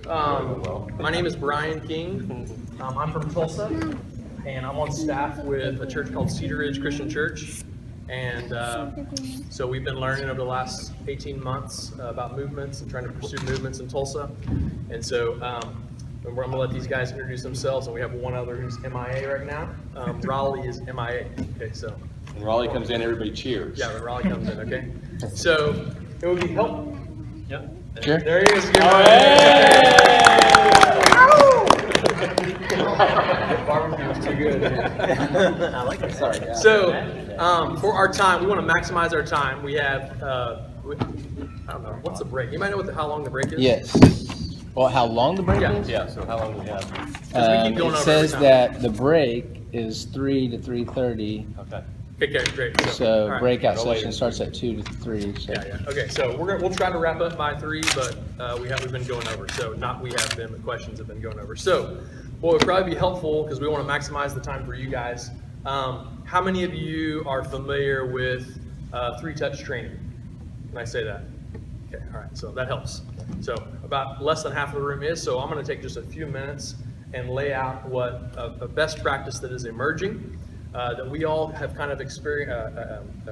My name is Bryan King. I'm from Tulsa, and I'm on staff with a church called Cedar Ridge Christian Church. And so we've been learning over the last 18 months about movements and trying to pursue movements in Tulsa. And so I'm going to let these guys introduce themselves, and we have one other who's MIA right now. Raleigh is MIA. Okay, so. When Raleigh comes in, everybody cheers. Yeah, when Raleigh comes in, okay? So it would be helpful. Yep. Sure. There he is. Barbecue was too good. I like it. Sorry. Yeah. So, for our time, we want to maximize our time. We have, I don't know, what's the break? You might know how long the break is? Yes. Well, how long the break is? Yeah, so how long do we have? We keep going it over says every time. that the break is 3 to 3:30. Okay. Okay, great. So all right. breakout No later. session starts at 2 to 3. So. Yeah. Okay, so we'll try to wrap up by 3, but we've been going over. So not we have been, but questions have been going over. So what would probably be helpful, because we want to maximize the time for you guys. How many of you are familiar with 3-touch training? Can I say that? Okay, all right, so that helps. So about less than half of the room is, so I'm going to take just a few minutes and lay out what a best practice that is emerging, that we all have kind of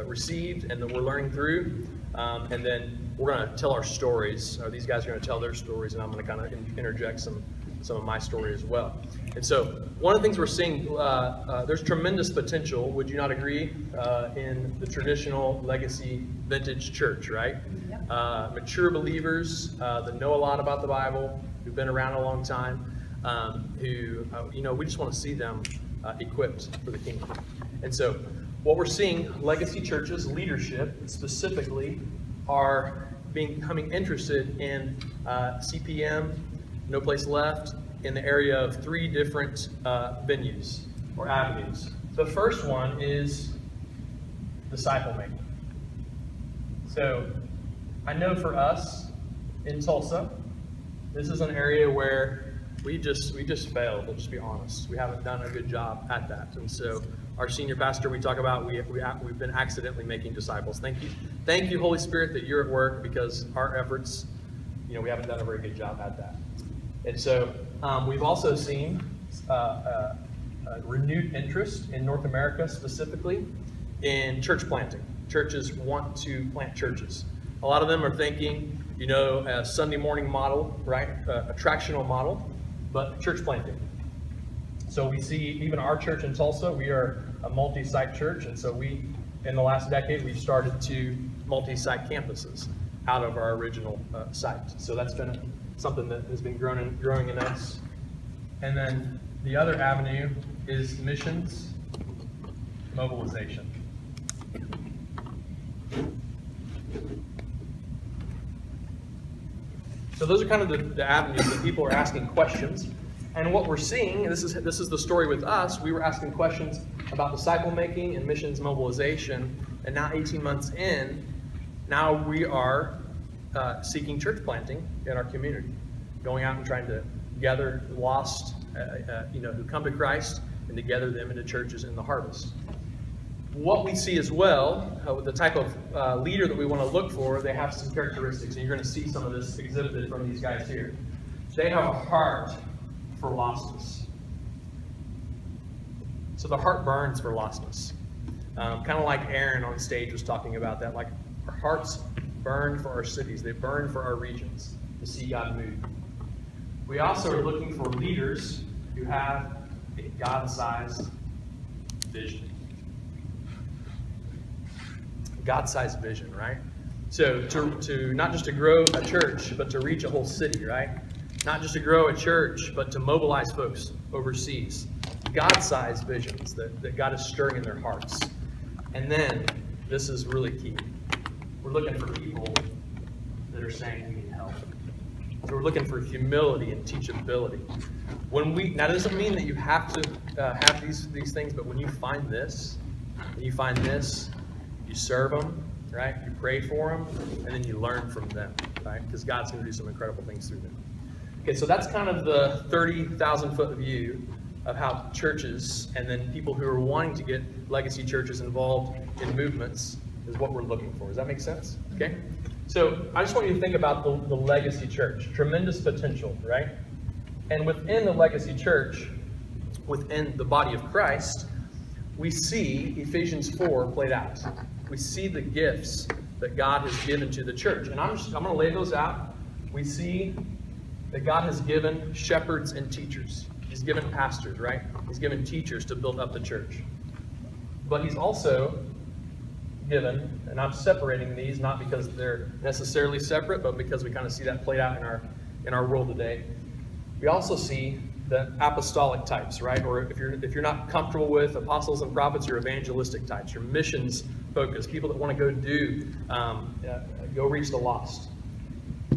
received and that we're learning through, and then we're going to tell our stories. These guys are going to tell their stories, and I'm going to kind of interject some of my story as well. And so one of the things we're seeing, there's tremendous potential, would you not agree, in the traditional legacy vintage church, right? Mature believers that know a lot about the Bible, who've been around a long time, who, we just want to see them equipped for the kingdom. And so what we're seeing, legacy churches, leadership specifically, are becoming interested in CPM, No Place Left, in the area of 3 different venues or avenues. The first one is disciple making. So I know for us in Tulsa, this is an area where we just failed. We'll just be honest. We haven't done a good job at that. And so our senior pastor, we talk about we've been accidentally making disciples. Thank you, Holy Spirit, that you're at work, because our efforts, we haven't done a very good job at that. And so we've also seen a renewed interest in North America, specifically in church planting. Churches want to plant churches. A lot of them are thinking, a Sunday morning model, right? Attractional model, but church planting. So we see even our church in Tulsa, we are a multi-site church, and so in the last decade, we've started 2 multi-site campuses out of our original site. So that's been something that has been growing in us. And then the other avenue is missions mobilization. So those are kind of the avenues that people are asking questions. And what we're seeing, this is the story with us, we were asking questions about disciple making and missions mobilization, and now 18 months in, now we are seeking church planting in our community, going out and trying to gather lost, who come to Christ, and to gather them into churches in the harvest. What we see as well, with the type of leader that we want to look for, they have some characteristics, and you're going to see some of this exhibited from these guys here. They have a heart for lostness. So the heart burns for lostness. Kind of like Aaron on stage was talking about that. Like, our hearts burn for our cities. They burn for our regions to see God move. We also are looking for leaders who have a God-sized vision. God-sized vision, right? So to not just to grow a church, but to reach a whole city, right? Not just to grow a church, but to mobilize folks overseas. God-sized visions that God is stirring in their hearts. And then, this is really key. We're looking for people that are saying we need help. So we're looking for humility and teachability. Now, that doesn't mean that you have to have these things, but when you find this, you serve them, right? You pray for them, and then you learn from them, right? Because God's going to do some incredible things through them. Okay, so that's kind of the 30,000-foot view of how churches, and then people who are wanting to get legacy churches involved in movements, is what we're looking for. Does that make sense? Okay? So I just want you to think about the legacy church. Tremendous potential, right? And within the legacy church, within the body of Christ, we see Ephesians 4 played out. We see the gifts that God has given to the church. And I'm going to lay those out. We see that God has given shepherds and teachers. He's given pastors, right? He's given teachers to build up the church. But he's also given, and I'm separating these not because they're necessarily separate, but because we kind of see that played out in our world today. We also see the apostolic types, right? Or if you're not comfortable with apostles and prophets, you're evangelistic types, you're missions focused, people that want to go reach the lost.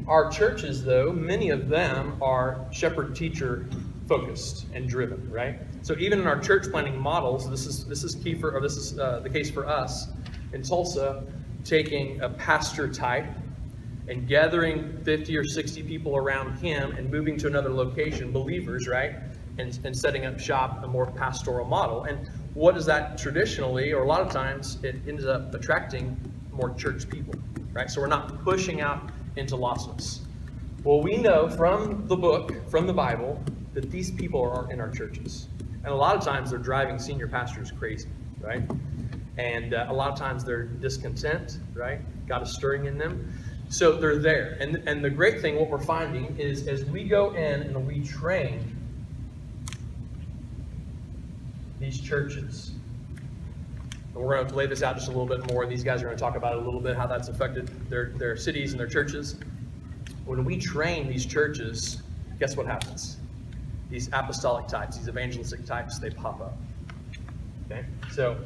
Our churches, though, many of them are shepherd-teacher focused and driven, right? So even in our church planning models, this is the case for us in Tulsa, taking a pastor type and gathering 50 or 60 people around him and moving to another location, believers, right? And setting up shop, a more pastoral model. And what is that traditionally, or a lot of times, it ends up attracting more church people, right? So we're not pushing out into lostness. Well, we know from the book, from the Bible, that these people are in our churches. And a lot of times they're driving senior pastors crazy, right? And a lot of times they're discontent, right? God is stirring in them. So they're there. And the great thing, what we're finding is as we go in and we train these churches, and we're going to lay this out just a little bit more. These guys are going to talk about it a little bit, how that's affected their cities and their churches. When we train these churches, guess what happens? These apostolic types, these evangelistic types, they pop up. Okay? So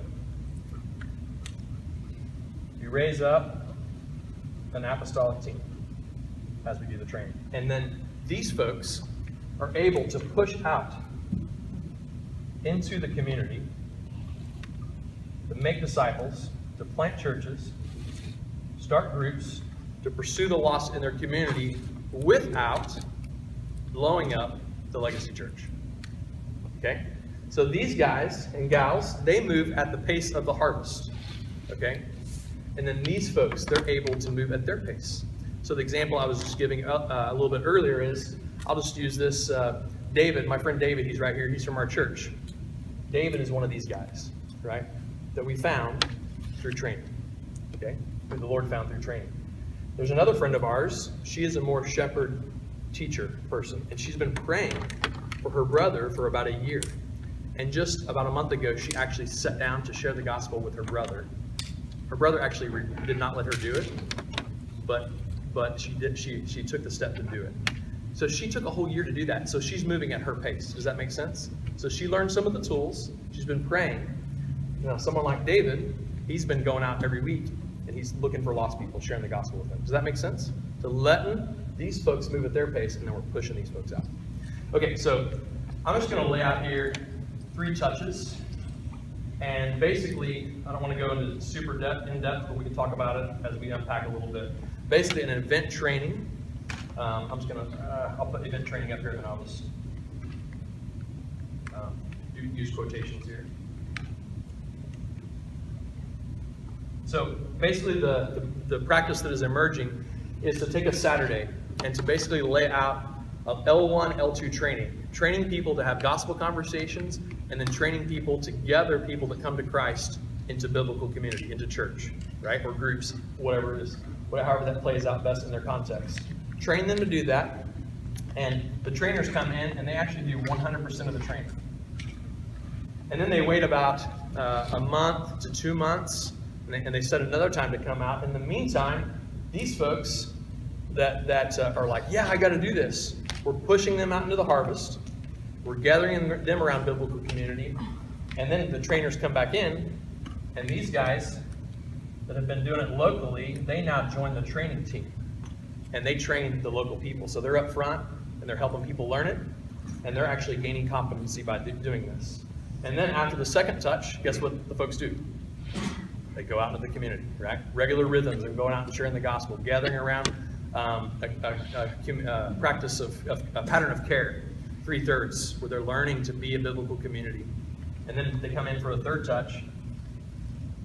we raise up an apostolic team as we do the training. And then these folks are able to push out into the community to make disciples, to plant churches, start groups, to pursue the lost in their community without blowing up the legacy church. Okay? So these guys and gals, they move at the pace of the harvest. Okay? And then these folks, they're able to move at their pace. So the example I was just giving a little bit earlier is, I'll just use this, David, my friend David, he's right here, he's from our church. David is one of these guys, right? That we found through training, okay? Who the Lord found through training. There's another friend of ours, she is a more shepherd teacher person, and she's been praying for her brother for about a year. And just about a month ago, she actually sat down to share the gospel with her brother. Her brother actually did not let her do it, but she did. She took the step to do it. So she took a whole year to do that. So she's moving at her pace. Does that make sense? So she learned some of the tools. She's been praying. You know, someone like David, he's been going out every week and he's looking for lost people, sharing the gospel with them. Does that make sense? So letting these folks move at their pace, and then we're pushing these folks out. Okay, so I'm just going to lay out here 3 touches. And basically, I don't want to go into super in depth, but we can talk about it as we unpack a little bit. Basically, an event training. I'm just going to, I'll put event training up here, and then I'll just use quotations here. So basically, the practice that is emerging is to take a Saturday and to basically lay out a L1, L2 training. Training people to have gospel conversations, and then training people to gather people that come to Christ into biblical community, into church, right? Or groups, whatever it is, however that plays out best in their context. Train them to do that, and the trainers come in and they actually do 100% of the training. And then they wait about a month to 2 months, and they set another time to come out. In the meantime, these folks that are like, yeah, I got to do this. We're pushing them out into the harvest. We're gathering them around biblical community. And then the trainers come back in, and these guys that have been doing it locally, they now join the training team. And they train the local people. So they're up front, and they're helping people learn it, and they're actually gaining competency by doing this. And then after the second touch, guess what the folks do? They go out into the community, right? Regular rhythms of going out and sharing the gospel, gathering around a practice of a pattern of care, 3/3, where they're learning to be a biblical community. And then they come in for a third touch,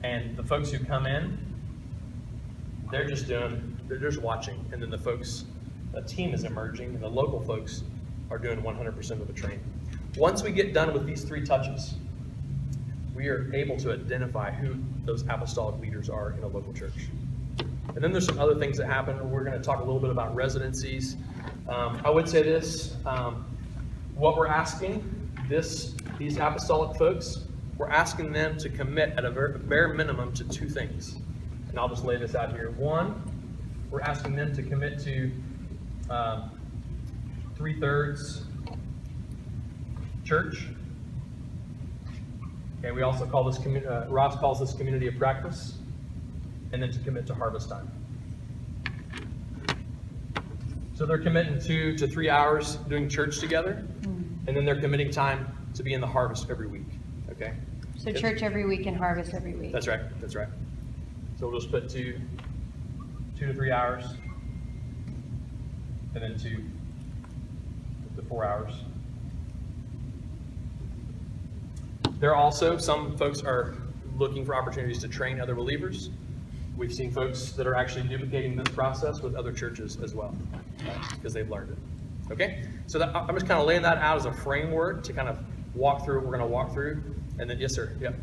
and the folks who come in, they're just watching, and then a team is emerging, and the local folks are doing 100% of the training. Once we get done with these 3 touches, we are able to identify who those apostolic leaders are in a local church. And then there's some other things that happen. We're going to talk a little bit about residencies. I would say this, what we're asking these apostolic folks, we're asking them to commit at a bare minimum to 2 things. And I'll just lay this out here. 1, we're asking them to commit to 3/3 church. Okay, we also call this, Ross calls this community of practice. And then to commit to harvest time. So they're committing 2 to 3 hours doing church together, and then they're committing time to be in the harvest every week, okay? So church every week and harvest every week. That's right. So we'll just put 2 to 3 hours, and then 2 to 4 hours. There are also, some folks are looking for opportunities to train other believers. We've seen folks that are actually duplicating this process with other churches as well, because they've learned it. Okay? So I'm just kind of laying that out as a framework to kind of walk through what we're going to walk through. And then, yes, sir. Yep.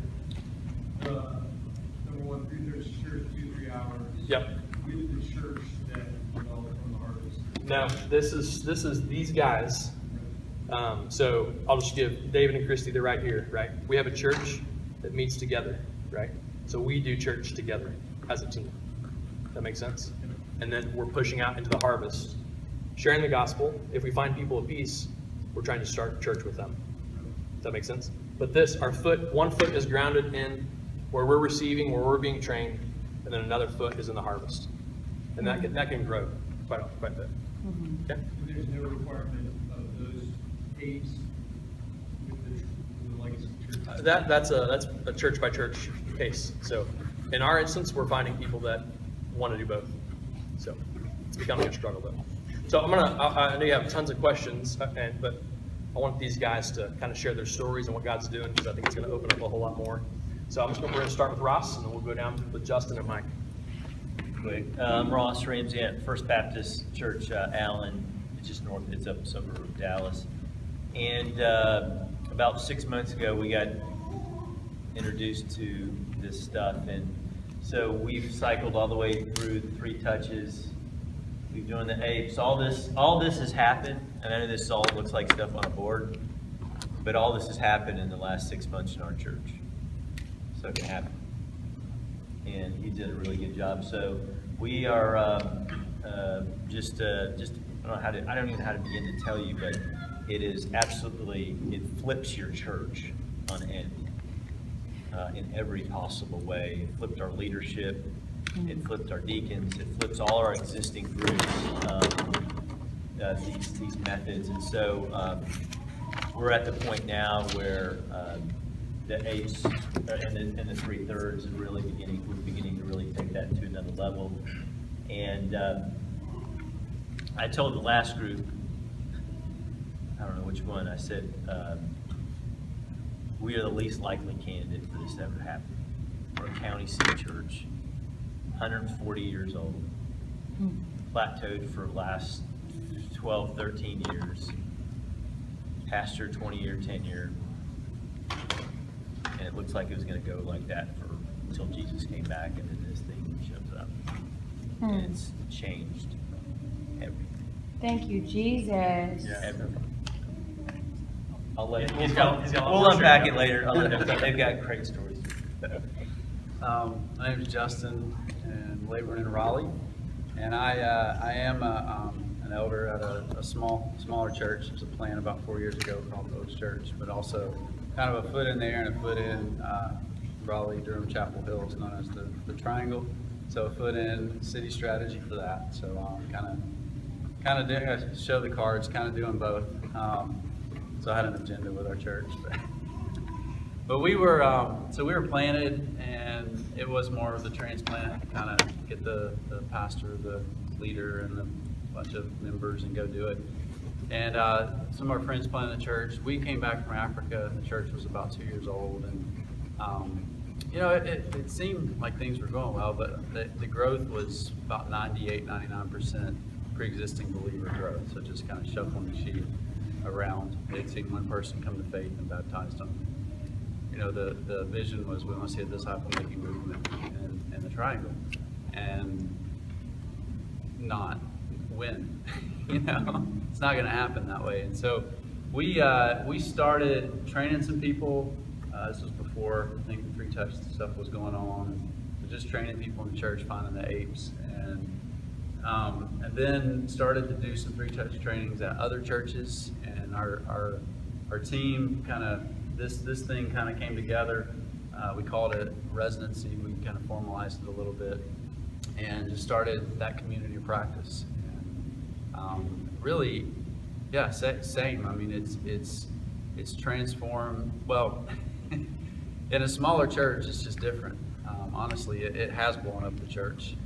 Number 1, 3/3 church, 2-3 hours. Yep. With the church that developed from the harvest. Now, this is these guys. So I'll just give David and Christy, they're right here, right? We have a church that meets together, right? So we do church together as a team. That makes sense? And then we're pushing out into the harvest, sharing the gospel. If we find people of peace, we're trying to start church with them. Does that make sense? But one foot is grounded in where we're receiving, where we're being trained, and then another foot is in the harvest. And that can grow quite a bit. Okay? There's no requirement of those aides with the legacy church. That's a church by church case. So in our instance, we're finding people that want to do both. So it's becoming a struggle though. So I know you have tons of questions, but I want these guys to kind of share their stories and what God's doing, because I think it's going to open up a whole lot more. So we're going to start with Ross, and then we'll go down with Justin and Mike. Quick. Ross Ramsey at First Baptist Church, Allen. It's just north. It's up suburb of Dallas. And about 6 months ago, we got introduced to this stuff, and so we've cycled all the way through the 3 touches. We've doing the APEs. All this has happened, and I know this all looks like stuff on a board, but all this has happened in the last 6 months in our church. So it can happen. And he did a really good job. So we are just I don't even know how to begin to tell you, but it is absolutely, it flips your church on end in every possible way. It flipped our leadership. It flipped our deacons. It flips all our existing groups, these methods. And so we're at the point now where the APEs and the 3/3 is really we're beginning to really take that to another level. And I told the last group, I don't know which one, I said, we are the least likely candidate for this to ever happen. We're a county seat church, 140 years old, plateaued for the last 12, 13 years, pastor 20-year tenure, and it looks like it was going to go like that until Jesus came back, and then this thing shows up. And it's changed everything. Thank you, Jesus. Everything. I'll let He's got a lot we'll more unpack sharing. it later. They've got great stories. My name is Justin, and laboring in Raleigh, and I am an elder at a smaller church. It was a plant about 4 years ago called Oaks Church, but also kind of a foot in there and a foot in Raleigh, Durham, Chapel Hill. It's known as the Triangle. So a foot in city strategy for that. So kind of doing, show the cards, kind of doing both. So I had an agenda with our church, but we were planted, and it was more of the transplant, kind of get the pastor, the leader, and a bunch of members and go do it. And some of our friends planted the church. We came back from Africa, and the church was about 2 years old, and It seemed like things were going well, but the growth was about 98-99% pre-existing believer growth. So just kind of shuffling the sheet around. They'd seen one person come to faith and baptized them. The vision was we want to see a disciple-making movement in the triangle, and not win. It's not going to happen that way. And so we started training some people. This was before I think the free touch stuff was going on. Just training people in the church, finding the apes, and then started to do some free touch trainings at other churches. And our team kind of this thing kind of came together. We called it residency. We kind of formalized it a little bit, and just started that community of practice. And, really, yeah, same. I mean, it's transformed. Well, in a smaller church, it's just different. Honestly, it has blown up the church.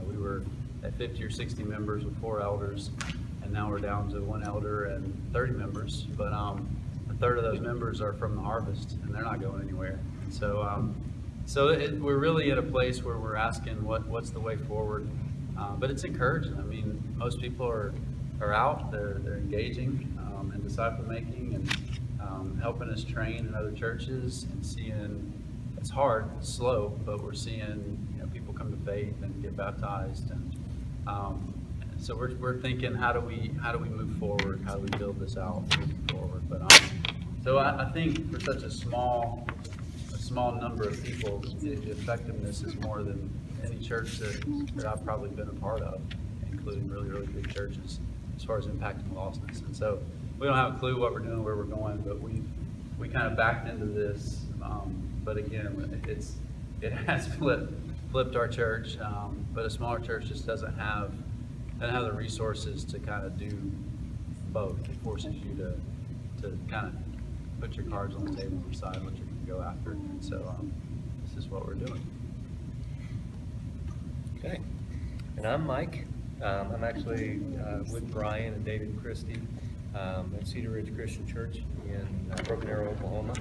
We were at 50 or 60 members with 4 elders, and now we're down to 1 elder and 30 members. But a third of those members are from the harvest, and they're not going anywhere. And so we're really at a place where we're asking what's the way forward. But it's encouraging. I mean, most people are out, they're engaging in disciple making and helping us train in other churches, and seeing it's hard, it's slow, but we're seeing people come to faith and get baptized, and so we're thinking how do we move forward, how do we build this out moving forward. But so I think for such a small number of people, the effectiveness is more than any church that I've probably been a part of, including really big churches, as far as impacting lostness. And so we don't have a clue what we're doing, where we're going, but we kind of backed into this. But again, it has flipped our church. But a smaller church just doesn't have the resources to kind of do both. It forces you to kind of put your cards on the table and decide what you're going to go after. And so this is what we're doing. Okay, and I'm Mike. I'm actually with Bryan and David and Christy at Cedar Ridge Christian Church in Broken Arrow, Oklahoma.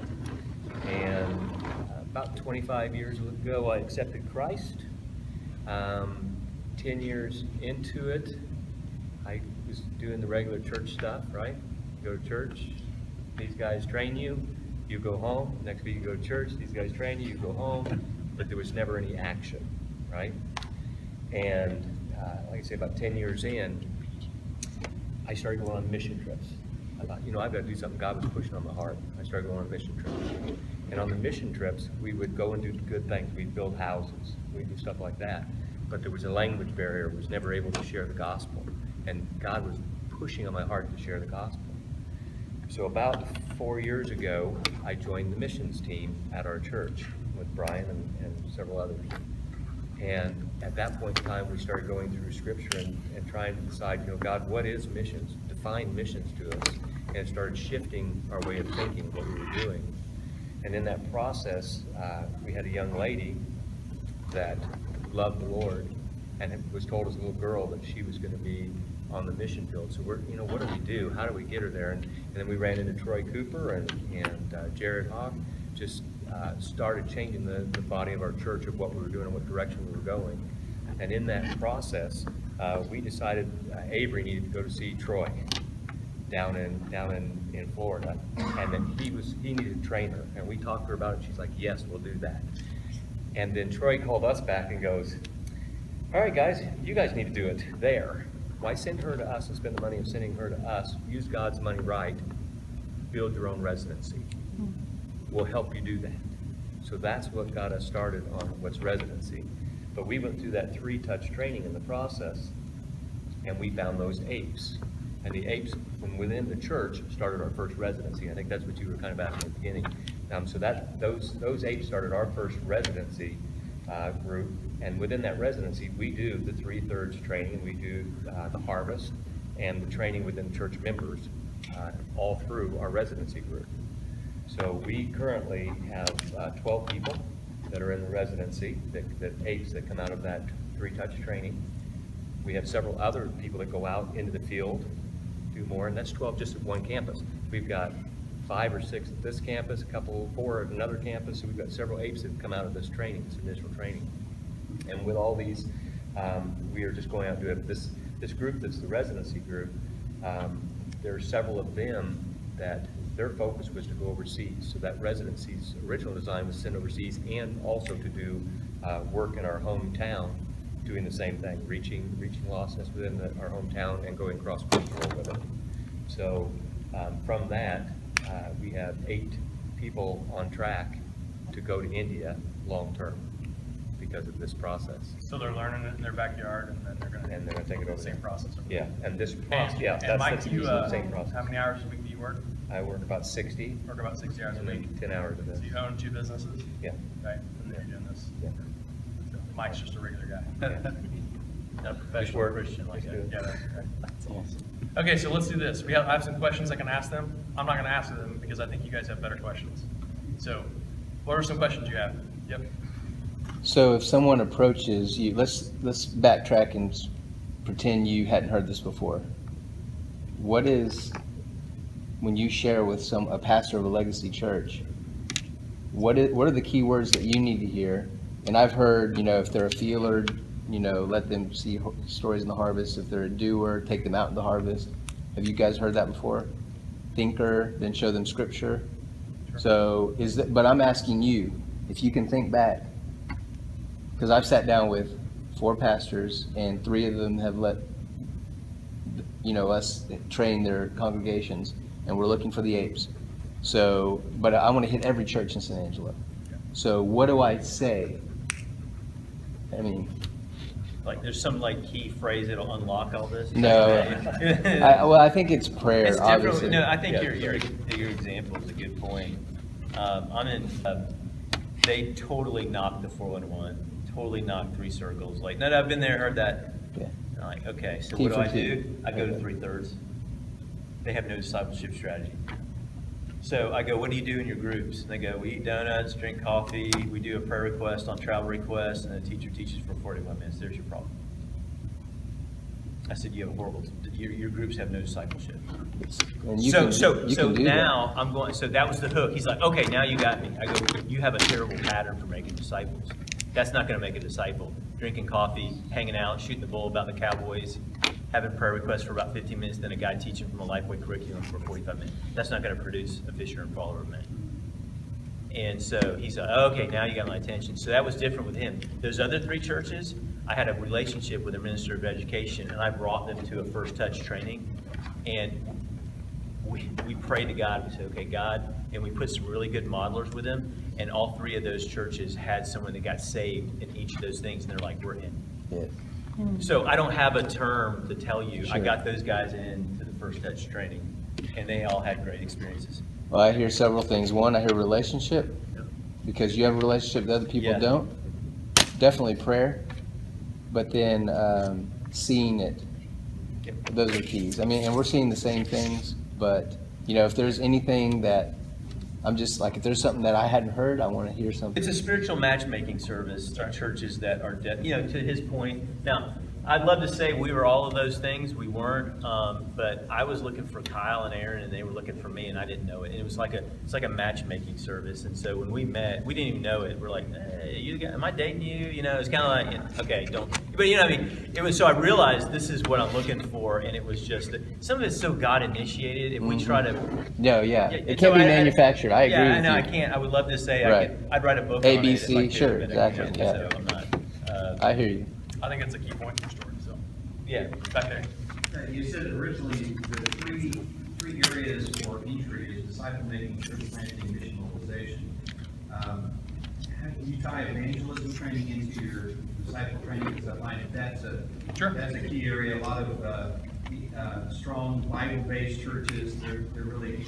And about 25 years ago, I accepted Christ. 10 years into it, I was doing the regular church stuff, right? You go to church, these guys train you, you go home. Next week you go to church, these guys train you, you go home. But there was never any action, right? And like I say, about 10 years in, I started going on mission trips. I thought, I've got to do something God was pushing on my heart. I started going on mission trips. And on the mission trips, we would go and do good things. We'd build houses. We'd do stuff like that. But there was a language barrier. I was never able to share the gospel. And God was pushing on my heart to share the gospel. So about 4 years ago, I joined the missions team at our church with Bryan and several others. And at that point in time, we started going through scripture and trying to decide, God, what is missions? Define missions to us. And it started shifting our way of thinking, what we were doing. And in that process, we had a young lady that loved the Lord and was told as a little girl that she was going to be on the mission field. So we're, what do we do? How do we get her there? And then we ran into Troy Cooper and Jared Hawk, just started changing the body of our church of what we were doing and what direction we were going. And in that process, we decided Avery needed to go to see Troy down in Florida, and then he needed to train her. And we talked to her about it. She's like, yes, we'll do that. And then Troy called us back and goes, all right, guys, you guys need to do it there. Why send her to us and spend the money of sending her to us? Use God's money right. Build your own residency. We'll help you do that. So that's what got us started on what's residency. But we went through that 3-touch training in the process, and we found those apes. And the apes from within the church started our first residency. I think that's what you were kind of asking at the beginning. So those apes started our first residency group. And within that residency, we do the 3/3 training. We do the harvest and the training within church members all through our residency group. So we currently have 12 people that are in the residency, that apes that come out of that 3-touch training. We have several other people that go out into the field, do more, and that's 12 just at one campus. We've got 5 or 6 at this campus, 4 at another campus. So we've got several APEs that have come out of this training, this initial training. And with all these, we are just going out and doing this group that's the residency group. There are several of them that their focus was to go overseas. So that residency's original design was sent overseas and also to do work in our hometown, doing the same thing, reaching lostness within our hometown and going cross-cultural with it. So from that, we have 8 people on track to go to India long-term because of this process. So they're learning it in their backyard, and then they're gonna take it over the same there. process. Yeah, and this And, process, yeah, and Mike, that's you, easy, the same process. how many hours a week do you work? I work about 60 Work about 60 hours a and week. then 10 hours of this. So you own 2 businesses, Yeah. right? And then you're doing this. Yeah. So Mike's just a regular guy. Not a professional work. Christian like Just that. do it. Yeah, that's awesome. Okay, so let's do this. I have some questions I can ask them. I'm not gonna ask them because I think you guys have better questions. So, what are some questions you have? Yep. So if someone approaches you, let's backtrack and pretend you hadn't heard this before. What is, when you share with a pastor of a legacy church, what are the key words that you need to hear? And I've heard, if they're a feeler, let them see stories in the harvest. If they're a doer, take them out in the harvest. Have you guys heard that before? Thinker, then show them scripture. So but I'm asking you, if you can think back, because I've sat down with 4 pastors and 3 of them have let, us train their congregations, and we're looking for the apes. So, but I want to hit every church in San Angelo. So what do I say? I mean, Like, there's some key phrase that'll unlock all this? no. I think it's prayer, It's obviously. different. No, I think Yeah. your example is a good point. They totally knocked the 411, totally knocked 3 circles. Like, no, I've been there, heard that. Yeah. I'm like, okay, so T what do for I T. do? I go to Okay. 3/3. They have no discipleship strategy. So I go, what do you do in your groups? And they go, we eat donuts, drink coffee, we do a prayer request on travel requests, and the teacher teaches for 41 minutes. There's your problem. I said, you have a horrible, your groups have no discipleship. And you So can do now I'm going, so that was the hook. He's like, okay, now you got me. I go, you have a terrible pattern for making disciples. That's not gonna make a disciple. Drinking coffee, hanging out, shooting the bull about the Cowboys, having prayer requests for about 15 minutes, then a guy teaching from a Lifeway curriculum for 45 minutes. That's not gonna produce a fisher and follower of men. And so he's like, okay, now you got my attention. So that was different with him. Those other 3 churches, I had a relationship with a minister of education, and I brought them to a First Touch training. And we prayed to God. We said, okay, God, and we put some really good modelers with them. And all 3 of those churches had someone that got saved in each of those things, and they're like, we're in. Yeah. So I don't have a term to tell you. I Sure. got those guys in to the First Touch training, and they all had great experiences. Well, I hear several things. One, I hear relationship, because you have a relationship that other people Yeah. don't. Definitely prayer, but then seeing it. Those are keys. I mean, and we're seeing the same things, but if there's anything that I'm just like, if there's something that I hadn't heard, I want to hear something. It's a spiritual matchmaking service to churches that are, to his point. Now, I'd love to say we were all of those things. We weren't, but I was looking for Kyle and Aaron, and they were looking for me, and I didn't know it. And it was it's like a matchmaking service. And so when we met, we didn't even know it. We're like, hey, am I dating you? It's kind of like, okay, don't. But what I mean? It was, so I realized this is what I'm looking for, and it was just, some of it's so God initiated, and we try to. No, yeah. Yeah, It so can't be manufactured. I agree Yeah, I with know, you. I can't. I would love to say Right. I'd write a book A, on B, it if C, I could, sure, but, exactly, yeah. So I'm not. I hear you. I think it's a key point in your story, so. Yeah. Back there. You said originally the three areas for entry is disciple making, church planting, mission mobilization. How do you tie evangelism training into your disciple training? Because I find that's a key area. A lot of strong Bible-based churches, they're really,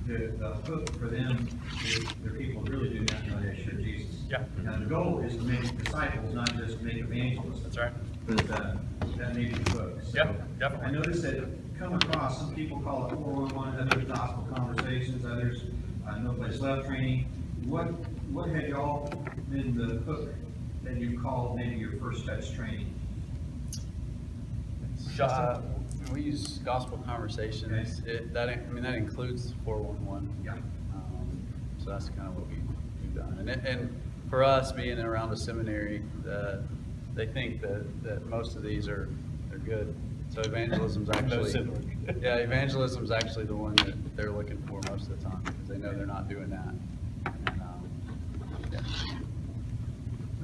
the hook for them is their people really do not know they share Jesus. Yeah. And the goal is to make disciples, not just make evangelists. That's right. But that may be the book. So Yeah, definitely. I noticed that come across, some people call it 411, others gospel conversations, others no place left training. What had y'all been the hook that you called maybe your First Touch training? Justin? We use gospel conversations. That includes 411. Yeah. So that's kind of what we've done. And for us, being around a seminary, they think that most of these are good. So evangelism's actually, evangelism's actually the one that they're looking for most of the time, because they know they're not doing that. And, yeah.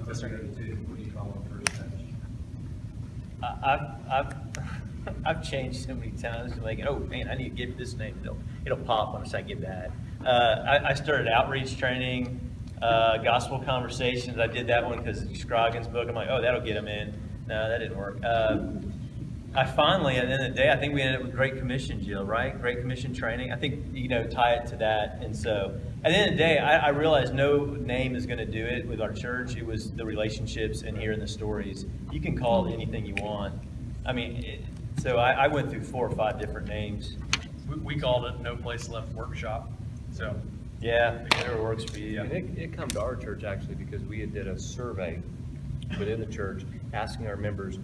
Mr. Two, what do you call it first touch? I've changed so many times, like, oh man, I need to give this name, it'll pop once I get that. I started outreach training, gospel conversations, I did that one because Scroggins' book, I'm like, oh, that'll get them in. No, that didn't work. I finally, at the end of the day, I think we ended up with Great Commission, Jill, right? Great Commission training. I think, tie it to that. And so at the end of the day, I realized no name is going to do it with our church. It was the relationships and hearing the stories. You can call it anything you want. I mean, so I went through 4 or 5 different names. We called it No Place Left Workshop, so. Yeah, whatever works for you. And it come to our church actually because we had did a survey within the church asking our members,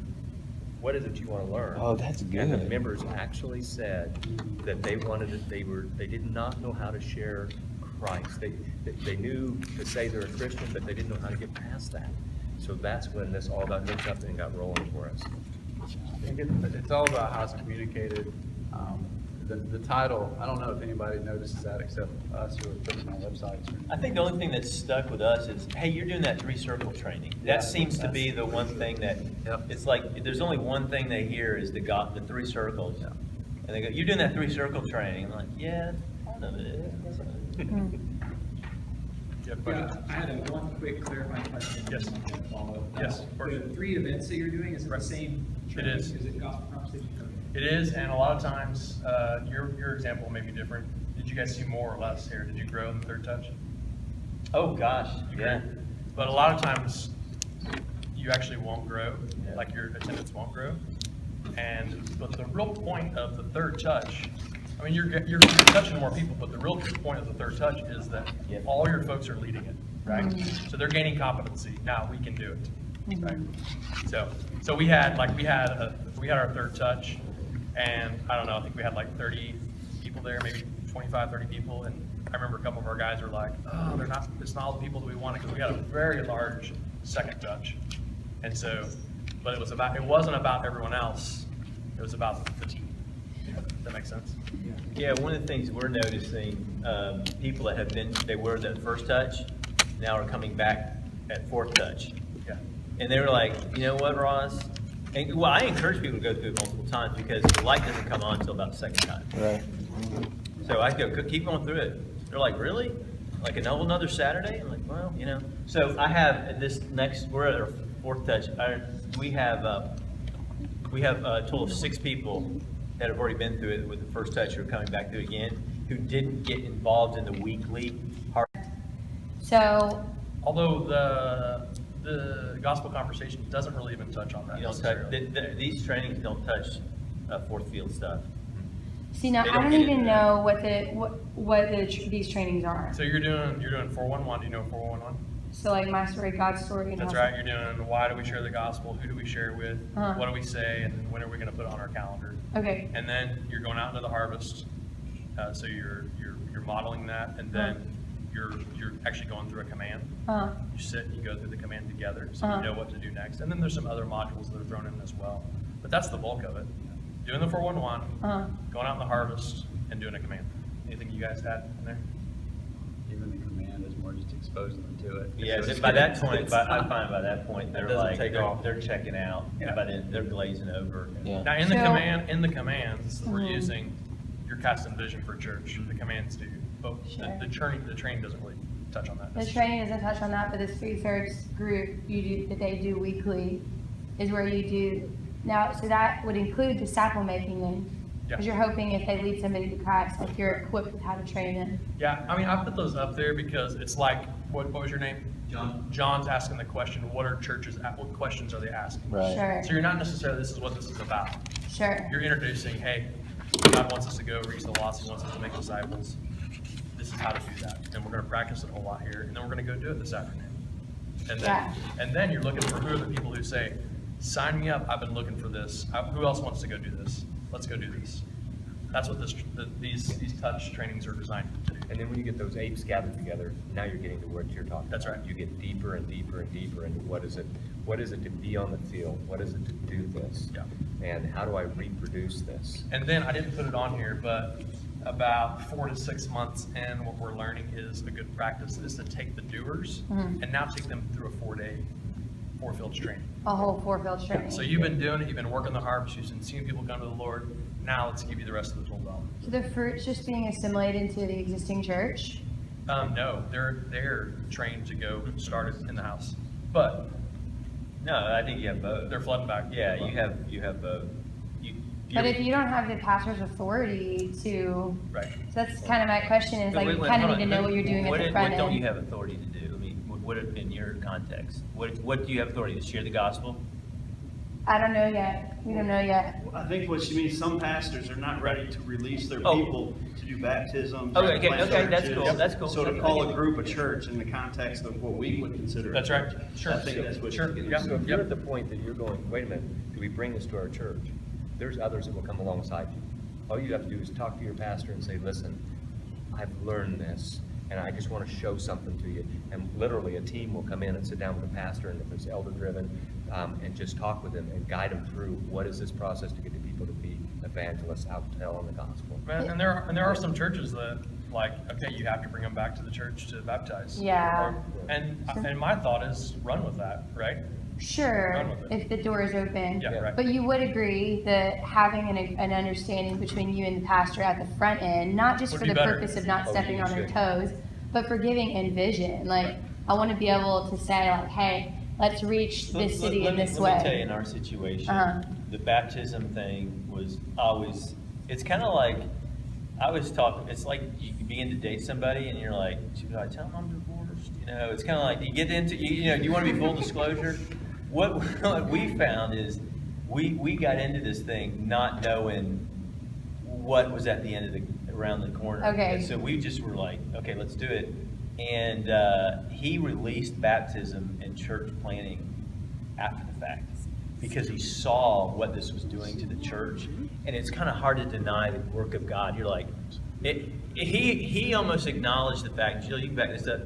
what is it you want to learn? Oh, that's And the good. members actually said that they wanted it, they did not know how to share Christ. They knew to say they're a Christian, but they didn't know how to get past that. So that's when this all got hooked up and got rolling for us. I think it's all about how it's communicated. The title, I don't know if anybody notices that except us who are putting on websites. I think the only thing that's stuck with us is, hey, you're doing that 3-circle training. That seems to be the one thing that, it's like, there's only one thing they hear is the 3 circles. And they go, you're doing that 3-circle training. I'm like, yeah, part of it is. Yeah, I had one quick clarifying question. Yes. Follow-up. Yes, of course. The 3 events that you're doing, is it the same? It training? is. Is it gospel conversation? It is, and a lot of times, your example may be different. Did you guys see more or less here? Did you grow in the third touch? Oh, gosh, yeah. But a lot of times, you actually won't grow, Yeah. like your attendance won't grow. But the real point of the third touch, I mean, you're touching more people, but the real point of the third touch is that Yeah. all your folks are leading it, right? So they're gaining competency. Now we can do it, right? So we had our third touch, and I don't know, I think we had like 30 people there, maybe 25, 30 people, and I remember a couple of our guys were like, oh, it's not all the people that we wanted, because we had a very large second touch. And so, but it wasn't about everyone else, it was about the team. Does that make sense? Yeah, one of the things we're noticing, people that they were the first touch, now are coming back at fourth touch. Yeah. And they were like, you know what, Ross? And, well, I encourage people to go through it multiple times because the light doesn't come on until about the second time. Right. So I go, keep going through it. They're like, really? Like another Saturday? I'm like, well, So I have we're at our fourth touch. We have a total of 6 people that have already been through it with the first touch who are coming back through again, who didn't get involved in the weekly So, Although the gospel conversation doesn't really even touch on that You don't touch, necessarily. these trainings don't touch fourth field stuff. see, now, They I don't don't get even into know these trainings are. So you're doing 411, do you know 411? So like my story, God's story. and That's how- right, you're doing why do we share the gospel, who do we share with, Uh-huh. what do we say, and then when are we gonna put it on our calendar? Okay, And then you're going out into the harvest, so you're modeling that, and then you're actually going through a command. You sit and you go through the command together, so you know what to do next. And then there's some other modules that are thrown in as well. But that's the bulk of it. Doing the 411, going out in the harvest, and doing a command. Anything you guys had in there? Even the command is more just exposing them to it. Yeah, So it's by that good. point, It's I not- find by that point, they're doesn't like, take off. they're checking out, Yeah. by then they're glazing over. Yeah. Now, in the commands that we're Mhm. using, you're casting vision for church. The commands do, but Sure. the training doesn't really touch on that. the training doesn't touch on that, but this research group that they do weekly is where you do, now, so that would include the disciple making then? Because Yeah. you're hoping if they lead somebody to Christ, like you're equipped with how to train them. Yeah, I mean, I put those up there because it's like, what was your name? John? John's asking the question, what questions are they asking? Right. Sure, So you're not necessarily, this is what this is about. sure. You're introducing, hey, God wants us to go reach the lost, He wants us to make disciples. This is how to do that. And we're gonna practice it a whole lot here, and then we're gonna go do it this afternoon. Yeah. And then you're looking for who are the people who say, sign me up, I've been looking for this. Who else wants to go do this? let's go do this. That's what these touch trainings are designed to do. And then when you get those apes gathered together, now you're getting to what you're talking about. That's right. You get deeper and deeper and deeper into what is it to be on the field? What is it to do this? Yeah. And how do I reproduce this? And then I didn't put it on here, but about 4 to 6 months in, what we're learning is a good practice is to take the doers and now take them through a 4-day, 4 fields training. A whole 4 field training. So you've been doing it, you've been working the harvest, you've been seeing people come to the Lord. Now let's give you the rest of the tool belt. So the fruit's just being assimilated into the existing church? No, they're trained to go start it in the house, but No, I think you have both. they're flooding back. Yeah, you have both. But if you don't have the pastor's authority to, Right. so that's kind of my question is like, you Wait, kind of hold need to on. know what you're doing at the What front don't you end. have authority to do? I mean, what in your context? What do you have authority to share the gospel? I don't know yet. We don't know yet. I think what she means, some pastors are not ready to release their Oh. people to do baptisms. Okay, plant okay, that's churches. cool, that's cool. So to call a group a church in the context of what we would consider. a That's right. church, Sure. I think that's what she's Sure. getting Yeah. at. So if you're at the point that you're going, wait a minute, do we bring this to our church? There's others that will come alongside you. All you have to do is talk to your pastor and say, listen, I've learned this, and I just want to show something to you. And literally, a team will come in and sit down with the pastor, and if it's elder-driven, and just talk with them and guide them through what is this process to get the people to be evangelists out telling the gospel. And there are some churches that, like, okay, you have to bring them back to the church to baptize. Yeah. And my thought is run with that, right? Sure, Run with it. if the door is open. Yeah, right. But you would agree that having an understanding between you and the pastor at the front end, not just Would for be the better. purpose of not Oh, stepping you on their should. toes, but for giving and vision. Like, I want to be able to say like, hey, let's reach this city in this Let me tell you, way. in our situation, Uh-huh. the baptism thing was always, it's kind of like, I was talking, it's like you begin to date somebody and you're like, should I tell them I'm divorced? You know, it's kind of like you get into, you know, do you want to be full disclosure? What we found is we got into this thing not knowing what was at the end of around the corner. Okay. And so we just were like, okay, let's do it. And he released baptism and church planting after the fact because he saw what this was doing to the church. And it's kind of hard to deny the work of God. You're like, he almost acknowledged the fact, Jill, you can back this up.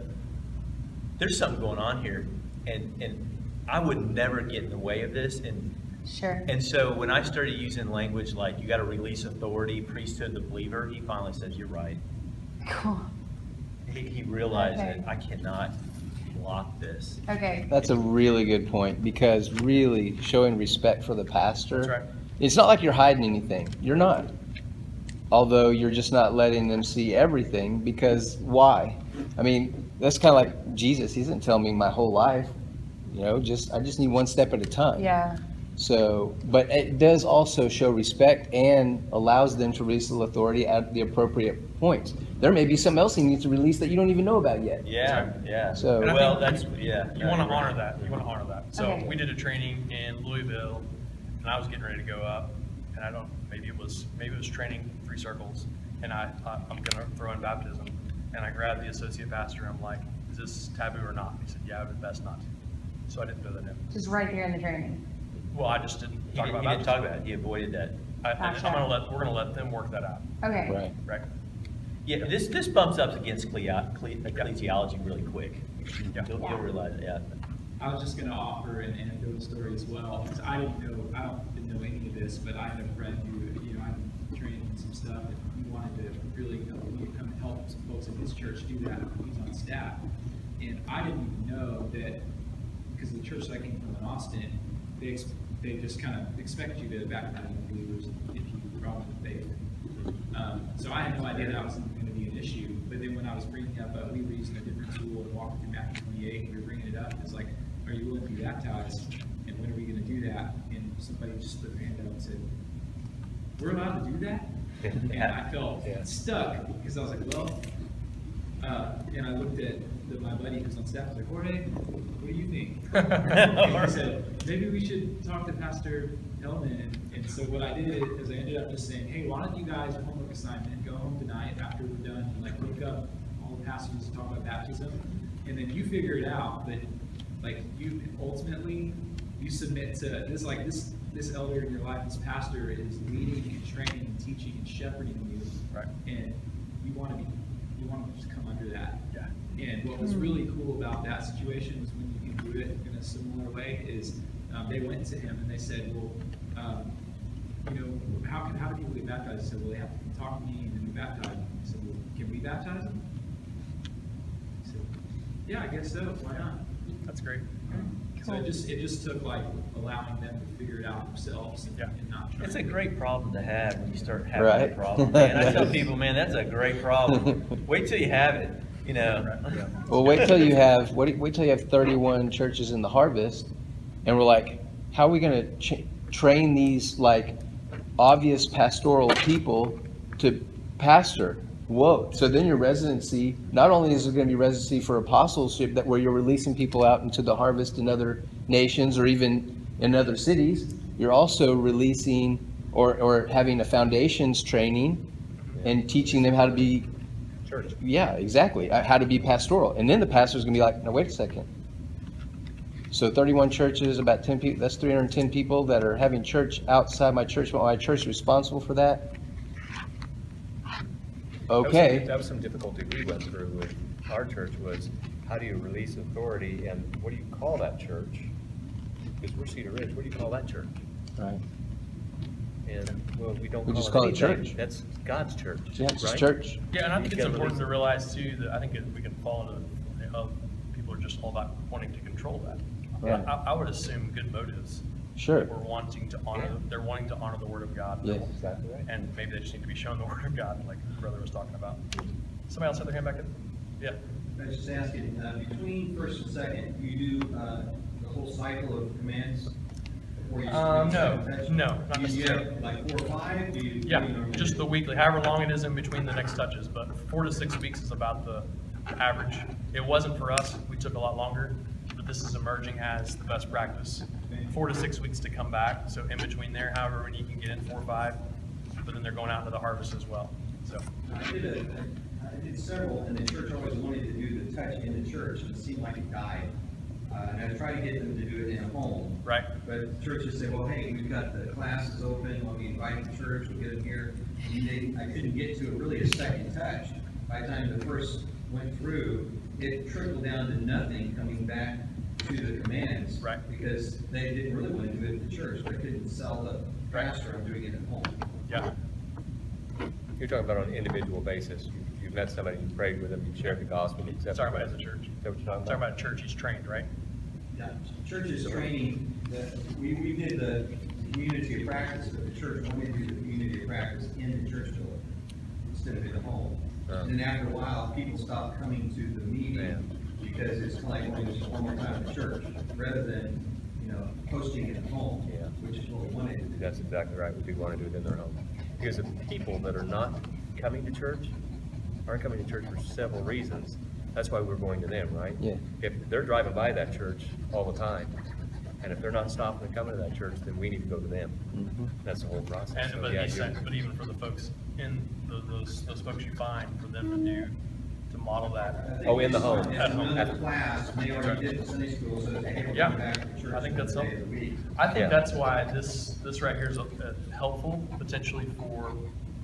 There's something going on here. And I would never get in the way of this. Sure. And so when I started using language like you got to release authority, priesthood, the believer, he finally says, you're right. Cool. He realized Okay. that I cannot block this. Okay. That's a really good point, because really showing respect for the pastor. That's right. It's not like you're hiding anything. You're not. Although you're just not letting them see everything, because why? I mean, that's kind of like Jesus. He doesn't tell me my whole life. You know, I just need one step at a time. Yeah. So, but it does also show respect and allows them to release the authority at the appropriate points. There may be something else he needs to release that you don't even know about yet. Yeah, yeah. So- And I Well, think that's, yeah. You want to honor that. You want to honor that. So Okay. we did a training in Louisville, and I was getting ready to go up, and maybe it was training 3 circles, and I'm going to throw in baptism, and I grabbed the associate pastor. I'm like, is this taboo or not? He said, yeah, it would be best not to. So I didn't throw that in. Just right there in the training. Well, I just didn't He talk didn't, about he didn't baptism. talk about it. He avoided that. We're gonna let them work that out, Okay. Right. right? Yeah, this bumps up against ecclesiology really quick. You'll realize it, yeah. I was just gonna offer an anecdotal story as well, because I didn't know any of this, but I had a friend who, you know, I'm training in some stuff, and he wanted to really come and help some folks in his church do that. He's on staff, and I didn't even know that, because the church that I came from in Austin, they just kind of expect you to baptize believers if you problem with faith. So I had no idea that was going to be an issue. But then when I was bringing up, we were using a different tool and walking through Matthew 28, and we were bringing it up. It's like, are you willing to be baptized? And when are we going to do that? And somebody just put their hand up and said, we're allowed to do that? And I felt stuck because I was like, well, and I looked at my buddy who's on staff. I was like, Jorge, what do you think? And he said, maybe we should talk to Pastor Hellman. And so what I did is I ended up just saying, hey, why don't you guys, homework assignment, go home tonight after we're done and like look up all the passages that talk about baptism, and then you figure it out. But like you ultimately, you submit to this, like this elder in your life, this pastor is leading and training and teaching and shepherding you. Right. And you want to come under that. Yeah. And what was really cool about that situation was when you can do it in a similar way is they went to him and they said, well, you know, how do people get baptized? He said, well, they have to talk to me and then we baptize them. He said, well, can we baptize them? He said, yeah, I guess so. Why not? That's great. So it just took like allowing them to figure it out themselves and, and not trying It's a to- great problem to have when you start having Right. a problem. Man, I tell people, man, that's a great problem. Wait till you have it, you know. Well, wait till you have 31 churches in the harvest, and we're like, how are we gonna train these like obvious pastoral people to pastor? Whoa. So then your residency, not only is it going to be residency for apostleship, that where you're releasing people out into the harvest in other nations or even in other cities, you're also releasing or having a foundations training and teaching them how to be Church. Yeah, exactly. How to be pastoral. And then the pastor's going to be like, no, wait a second. So 31 churches, about 10 people, that's 310 people that are having church outside my church. Well, my church is responsible for that. Okay. That was some difficulty we went through with our church was, how do you release authority and what do you call that church? Because we're Cedar Ridge, what do you call that church? Right. And, well, we don't We call just call it anything. church. That's God's church, Yeah, it's right? church. Yeah, and I think You it's gotta important release to it. realize too, that I think we can fall into, people are just all about wanting to control that. Right. I would assume good motives. Sure. We're wanting to honor, they're wanting to honor the word of God. Yes. Exactly right. And maybe they just need to be shown the word of God, like the brother was talking about. Somebody else had their hand back up? Yeah. I was just asking, between first and second, you do the whole cycle of commands? Before you No, not You necessarily. have like 4 or 5? Do you- Yeah, do you normally just do? the weekly, however long it is in between the next touches, but 4 to 6 weeks is about the average. It wasn't for us, we took a lot longer, but this is emerging as the best practice. 4 to 6 weeks to come back, so in between there, however, when you can get in 4 or 5, but then they're going out into the harvest as well, so. I did several, and the church always wanted to do the touch in the church, and it seemed like it died. And I tried to get them to do it in a home. Right. But churches say, well, hey, we've got the classes open, let me invite the church, we'll get them here. And I couldn't get to really a second touch. By the time the first went through, it trickled down to nothing coming back to the commands. Right. Because they didn't really want to do it at the church, they couldn't sell the pastor on doing it at home. Yeah, You're talking about on an individual basis. You've met somebody, you prayed with them, you shared the gospel, you accepted. talking about as a church. Is that what you're talking Talking about? about church, he's trained, right? Yeah, churches training, we did the community of practice, but the church wanted to do the community of practice in the church building instead of in the home. And then after a while, people stopped coming to the meeting because it's kind of like going just one more time to church, rather than, hosting it at home, Yeah. which is what we wanted to do. That's exactly right. We do want to do it in their home. Because the people that are not coming to church aren't coming to church for several reasons. That's why we're going to them, right? Yeah. If they're driving by that church all the time, and if they're not stopping and coming to that church, then we need to go to them. That's the whole process. And, So, but yeah, he's you're- saying, but even for the folks in those folks you find, for them to model that. Oh, in the home. It's another class, and they already did the Sunday school, so they can Yeah. come back to church I think that's another day of the week. I think Yeah. that's why this right here is helpful potentially for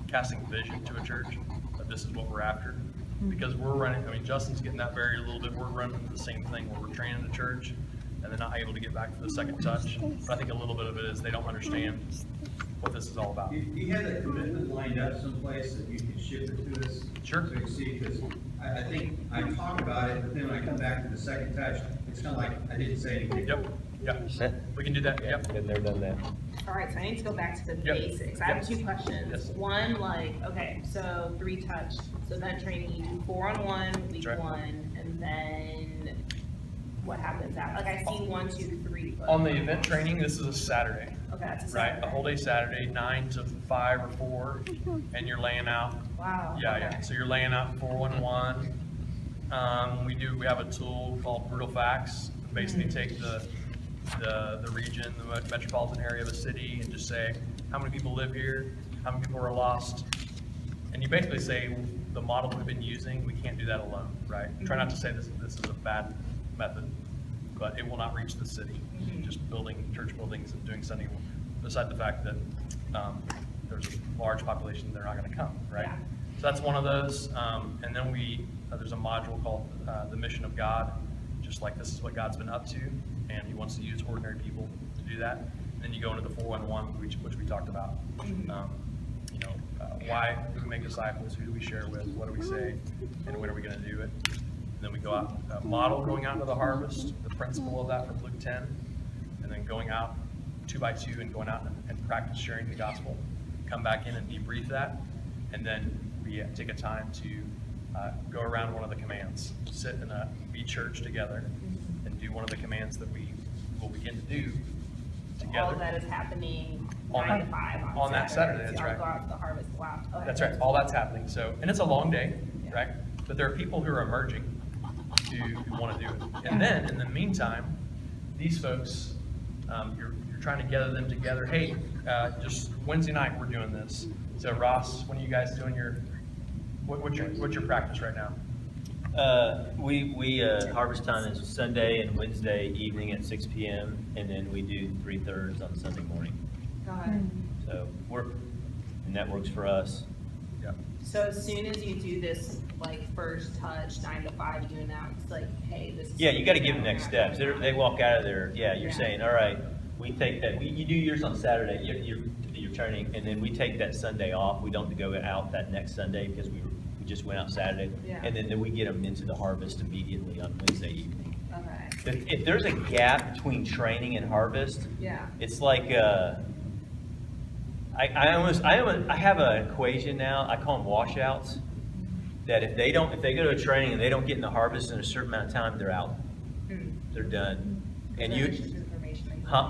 casting vision to a church, that this is what we're after. Because we're running, Justin's getting that very a little bit, we're running the same thing where we're training the church and they're not able to get back to the second touch. But I think a little bit of it is they don't understand what this is all about. Do you have that commitment lined up someplace that you can ship it to us? Sure. So you see, because I think I talk about it, but then when I come back to the second touch, it's kind of like I didn't say anything. Yep, yeah, we can do that, Yeah, yep. been there, done that. All right, so I need to go back to the Yep. basics. I have 2 questions. Yes. One, okay, so 3 touch, so that training, you do 4-on-1, week right. 1, and then what happens after? Like, I see 1, 2, 3. but- On the event training, this is a Saturday, Okay, that's a right? Saturday. A whole day Saturday, 9 to 5 or 4, and you're laying out. Wow. Yeah, okay. yeah, so you're laying out 411. We have a tool called Brutal Facts. Basically take the region, the metropolitan area of a city and just say, how many people live here? How many people are lost? And you basically say, the model we've been using, we can't do that alone, right? Try not to say this is a bad method. but it will not reach the city. Just building church buildings and doing Sunday, beside the fact that there's a large population, they're not going to come, right? Yeah. So that's one of those. And then there's a module called the Mission of God, just like this is what God's been up to, and He wants to use ordinary people to do that. And then you go into the 411, which we talked about. Why do we make disciples? Who do we share with? What do we say? And when are we going to do it? And then we go out, model going out into the harvest, the principle of that from Luke 10, and then going out 2 by 2 and going out and practice sharing the gospel. Come back in and debrief that, and then we take a time to go around one of the commands, sit in a be church together, and do one of the commands that we will begin to do together. All of that is happening On 9 to 5 on that Saturday, that's So I'll right. go out to the harvest. Wow. Okay. That's right. All that's happening. So, and it's a long day, right? But there are people who are emerging who want to do it. And then, in the meantime, these folks, you're trying to gather them together. Hey, just Wednesday night we're doing this. So, Ross, when are you guys doing what's your practice right now? Harvest time is Sunday and Wednesday evening at 6 p.m. and then we do 3/3 on Sunday morning. Got it. So and that works for us. Yeah. So as soon as you do this, like, first touch, 9 to 5, you announce, like, hey, this is. Yeah, you got to give them next steps. They walk out of there. Yeah, you're Yeah. saying, all right, we take that. You do yours on Saturday. You're training, and then we take that Sunday off. We don't go out that next Sunday because we just went out Saturday, Yeah. and then we get them into the harvest immediately on Wednesday evening. Okay. If there's a gap between training and harvest, Yeah. it's like I have an equation now. I call them washouts. That if they go to a training and they don't get in the harvest in a certain amount of time, they're out. They're done. And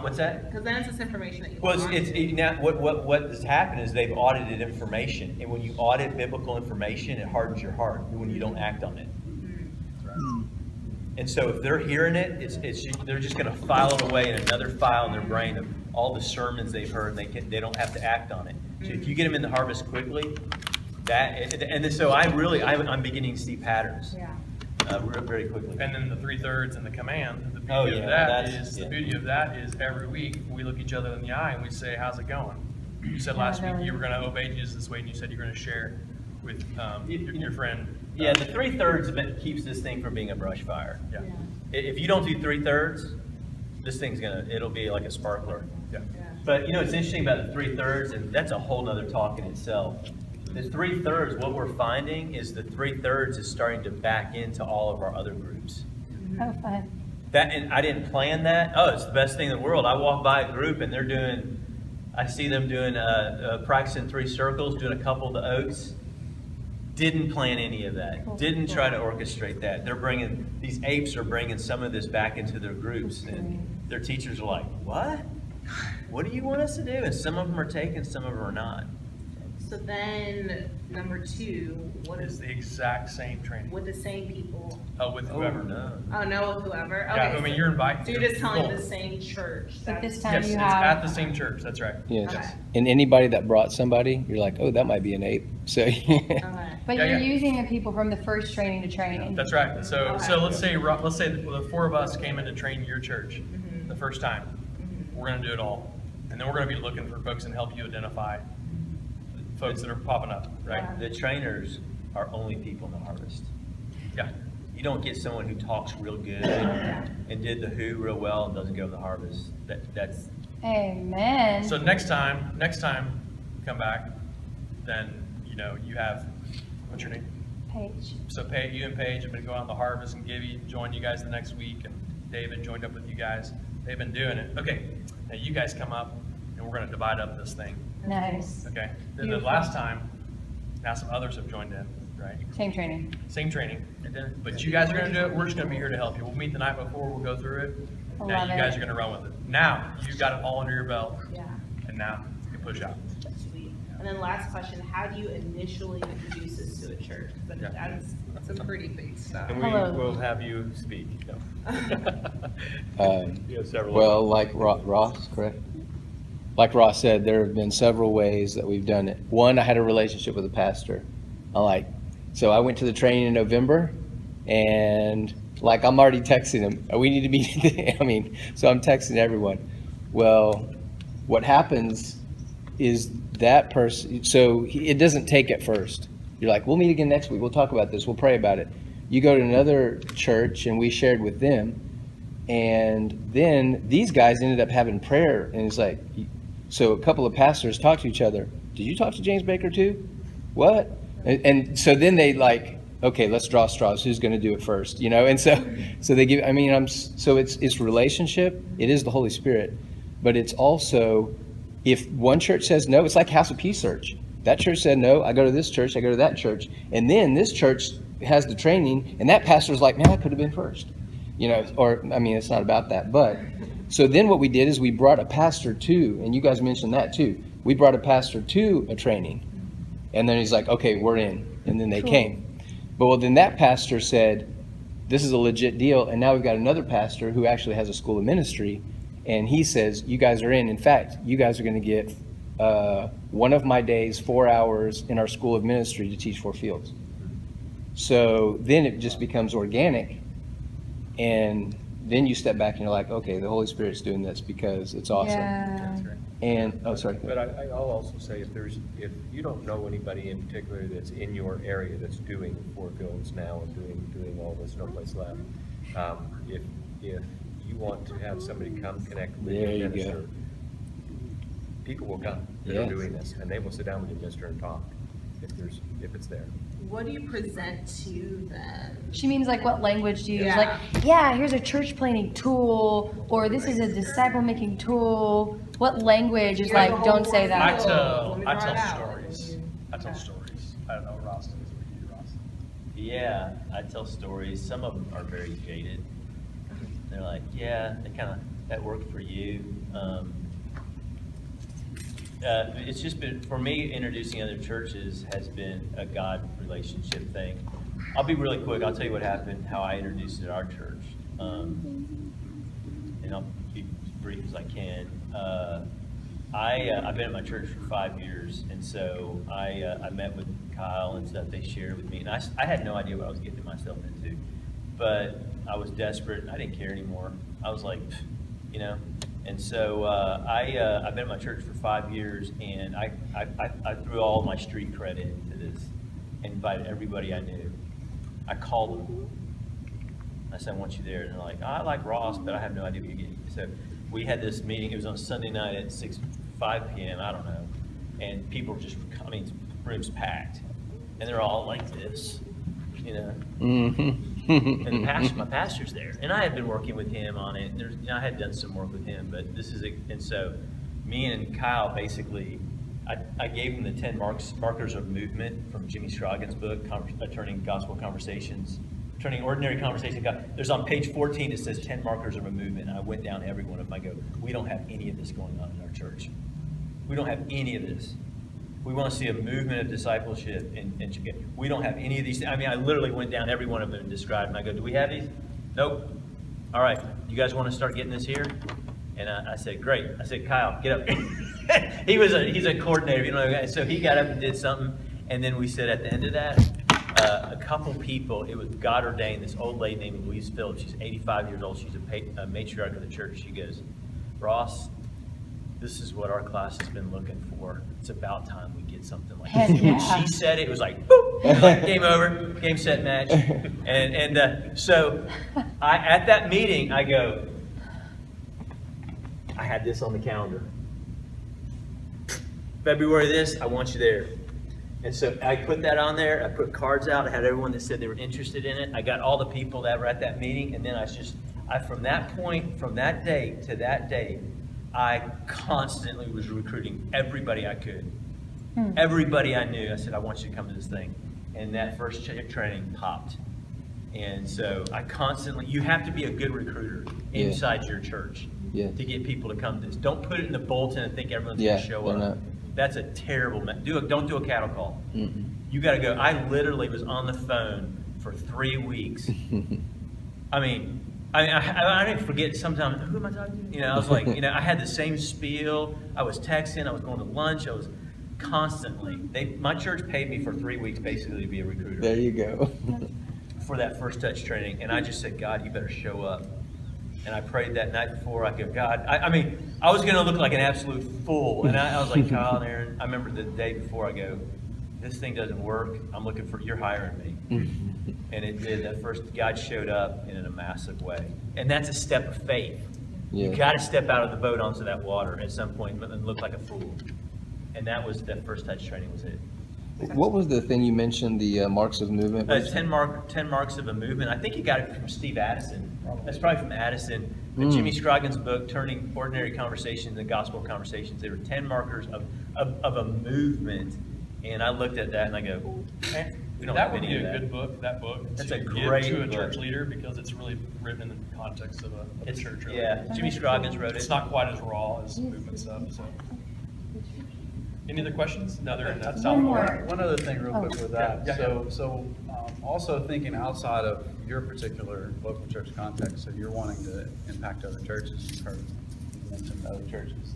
what's that? Because then it's just information that you. Well, want. now what has happened is they've audited information, and when you audit biblical information, it hardens your heart when you don't act on it. And so if they're hearing it, they're just going to file it away in another file in their brain of all the sermons they've heard, and they don't have to act on it. So if you get them in the harvest quickly, I'm beginning to see patterns. Yeah. Very quickly. And then the 3/3 and the command. The Oh, beauty yeah, of that that's- is yeah. the beauty of that is every week we look each other in the eye and we say, "How's it going?" You said last week you were going to obey Jesus this way, and you said you're going to share with your friend. Yeah, the 3/3 keeps this thing from being a brush fire. Yeah. If you don't do 3/3, this thing's it'll be like a sparkler. Yeah. But it's interesting about the 3/3, and that's a whole nother talk in itself. The 3/3, what we're finding is the 3/3 is starting to back into all of our other groups. Oh, fun. And I didn't plan that. Oh, it's the best thing in the world. I walk by a group and I see them doing practicing 3 circles, doing a couple of the oaks. Didn't plan any of that. Didn't try to orchestrate that. These apes are bringing some of this back into their groups, and their teachers are like, "What? What do you want us to do?" And some of them are taken, some of them are not. So then, number 2, what It's is the exact same training. with the same people? With whoever. No. Oh, no, with whoever. Yeah, Okay, I mean so- you're invited. So you're just telling cool. the same church. But That's- this time Yes, you it's have. at the same church. That's right. Yes. Okay. And anybody that brought somebody, you're like, oh, that might be an ape. So, Okay. But Yeah, you're yeah. using the people from the first training to training. That's right. So Okay. let's say the 4 of us came in to train your church the first time. We're going to do it all, and then we're going to be looking for folks and help you identify folks that are popping up, right? The trainers are only people in the harvest. Yeah. You don't get someone who talks real good and did the who real well and doesn't go to the harvest. That's Amen. So next time you come back, then you have what's your name? Paige. So you and Paige have been going out in the harvest, and Gibby joined you guys the next week, and David joined up with you guys. They've been doing it. Okay, now you guys come up, and we're going to divide up this thing. Nice. Okay. Then the Beautiful. last time, now some others have joined in, right? Same training. Same training. But you guys are going to do it. We're just going to be here to help you. We'll meet the night before. We'll go through it. I Now love you guys it. are going to run with it. Now you got it all under your belt, Yeah. and now you can push out. Sweet. And then last question, how do you initially introduce this to a church? 'Cause Yeah. that's some pretty big stuff. And Hello. we will have you speak. You have several. well, like Ross, correct? Like Ross said, there have been several ways that we've done it. One, I had a relationship with a pastor. So I went to the training in November, and Like, I'm already texting them, "Oh, we need to meet today." I mean, so I'm texting everyone. Well, what happens is that person, so it doesn't take at first. You're like, we'll meet again next week. We'll talk about this. We'll pray about it. You go to another church and we shared with them. And then these guys ended up having prayer. And it's like, so a couple of pastors talked to each other. Did you talk to James Baker too? What? And so then they like, okay, let's draw straws. Who's going to do it first? You know? And so they give, I mean, so it's relationship. It is the Holy Spirit, but it's also, if one church says no, it's like House of Peace Search. That church said no, I go to this church, I go to that church. And then this church has the training, and that pastor's like, man, I could have been first. You know, or, I mean, it's not about that. But, so then what we did is we brought a pastor to, and you guys mentioned that too, we brought a pastor to a training. And then he's like, okay, we're in. And then they came. But well, then that pastor said, this is a legit deal. And now we've got another pastor who actually has a school of ministry. And he says, you guys are in. In fact, you guys are going to get one of my days, 4 hours in our school of ministry to teach 4 fields. So then it just becomes organic. And then you step back and you're like, okay, the Holy Spirit's doing this because it's awesome. Yeah. And, oh, sorry. But I'll also say, if you don't know anybody in particular that's in your area that's doing 4 fields now and doing all this, no place left, if you want to have somebody come connect with There you, you minister, go. people will come that Yes. are doing this, and they will sit down with you, minister, and talk if it's there. What do you present to them? She means like what language do you use? Yeah. Like, yeah, here's a church planning tool, or this is a disciple making tool. What language is Here's like, a whole don't say word. that. Let me I draw tell it out. stories. I tell stories. I don't know what Ross does. What do you do, Ross? Yeah, I tell stories. Some of them are very jaded. They're like, yeah, that worked for you. It's just been, for me, introducing other churches has been a God relationship thing. I'll be really quick. I'll tell you what happened, how I introduced it at our church. And I'll be as brief as I can. I've been at my church for 5 years, and so I met with Kyle and stuff. They shared with me, and I had no idea what I was getting myself into, but I was desperate. I didn't care anymore. I was like, you know. And so I've been at my church for 5 years, and I threw all my street credit into this and invited everybody I knew. I called them. I said, I want you there. And they're like, oh, I like Ross, but I have no idea what you're getting. So we had this meeting. It was on Sunday night at 5 p.m., I don't know. And people were just, room's packed. And they're all like this, you know. Mm-hmm. And my pastor's there, and I had been working with him on it. I had done some work with him, but this is and so me and Kyle basically, I gave him the 10 markers of movement from Jimmy Scroggins' book, Turning Gospel Conversations, Turning Ordinary Conversation. There's on page 14 it says 10 markers of a movement, and I went down every one of them. I go, we don't have any of this going on in our church. We don't have any of this. We want to see a movement of discipleship, and we don't have any of these. I mean, I literally went down every one of them and described them. I go, do we have these? Nope. All right, you guys want to start getting this here? And I said, great. I said, Kyle, get up. He's a coordinator, you know. So he got up and did something, and then we said at the end of that, a couple people. It was God ordained. This old lady named Louise Phillips. She's 85 years old. She's a matriarch of the church. She goes, Ross, this is what our class has been looking for. It's about time we get something like this. Yeah. When she said it, it was like, boop, like, game over, game, set, match. And so at that meeting, I go, I had this on the calendar. February this, I want you there. And so I put that on there. I put cards out. I had everyone that said they were interested in it. I got all the people that were at that meeting. And then from that point, from that day to that day, I constantly was recruiting everybody I could. Everybody I knew, I said, I want you to come to this thing. And that first training popped. And so you have to be a good recruiter inside your church to get people to come to this. Don't put it in the bulletin and think everyone's going to show up. Not. That's a terrible don't do a cattle call. Mm-mm. You got to go. I literally was on the phone for 3 weeks. I didn't forget sometimes, who am I talking to? You know, I was like, I had the same spiel. I was texting. I was going to lunch. I was constantly. My church paid me for 3 weeks basically to be a recruiter. There you go. for that first touch training, and I just said, God, you better show up. And I prayed that night before. I go, God, I mean, I was going to look like an absolute fool. And I was like, Kyle and Aaron, I remember the day before, I go, this thing doesn't work. I'm looking for, you're hiring me. And it did. That first, God showed up in a massive way. And that's a step of faith. Yeah. You got to step out of the boat onto that water at some point and look like a fool. And that first touch training was it. What was the thing you mentioned, the marks of movement? 10 marks of a movement. I think you got it from Steve Addison. That's probably from Addison. But Jimmy Scroggins' book, Turning Ordinary Conversations into Gospel Conversations, there were 10 markers of a movement. And I looked at that and I go, we don't That have would any be of a that. good book, that book. That's to a give great to a book. church leader, because it's really written in the context of a church. Really. Yeah, Jimmy Scroggins wrote it. It's not quite as raw as movement stuff, so. Any other questions? No, that's One all. more. One other thing real quick with that. Yeah. So also thinking outside of your particular local church context, so you're wanting to impact other churches, you've heard you mentioned other churches.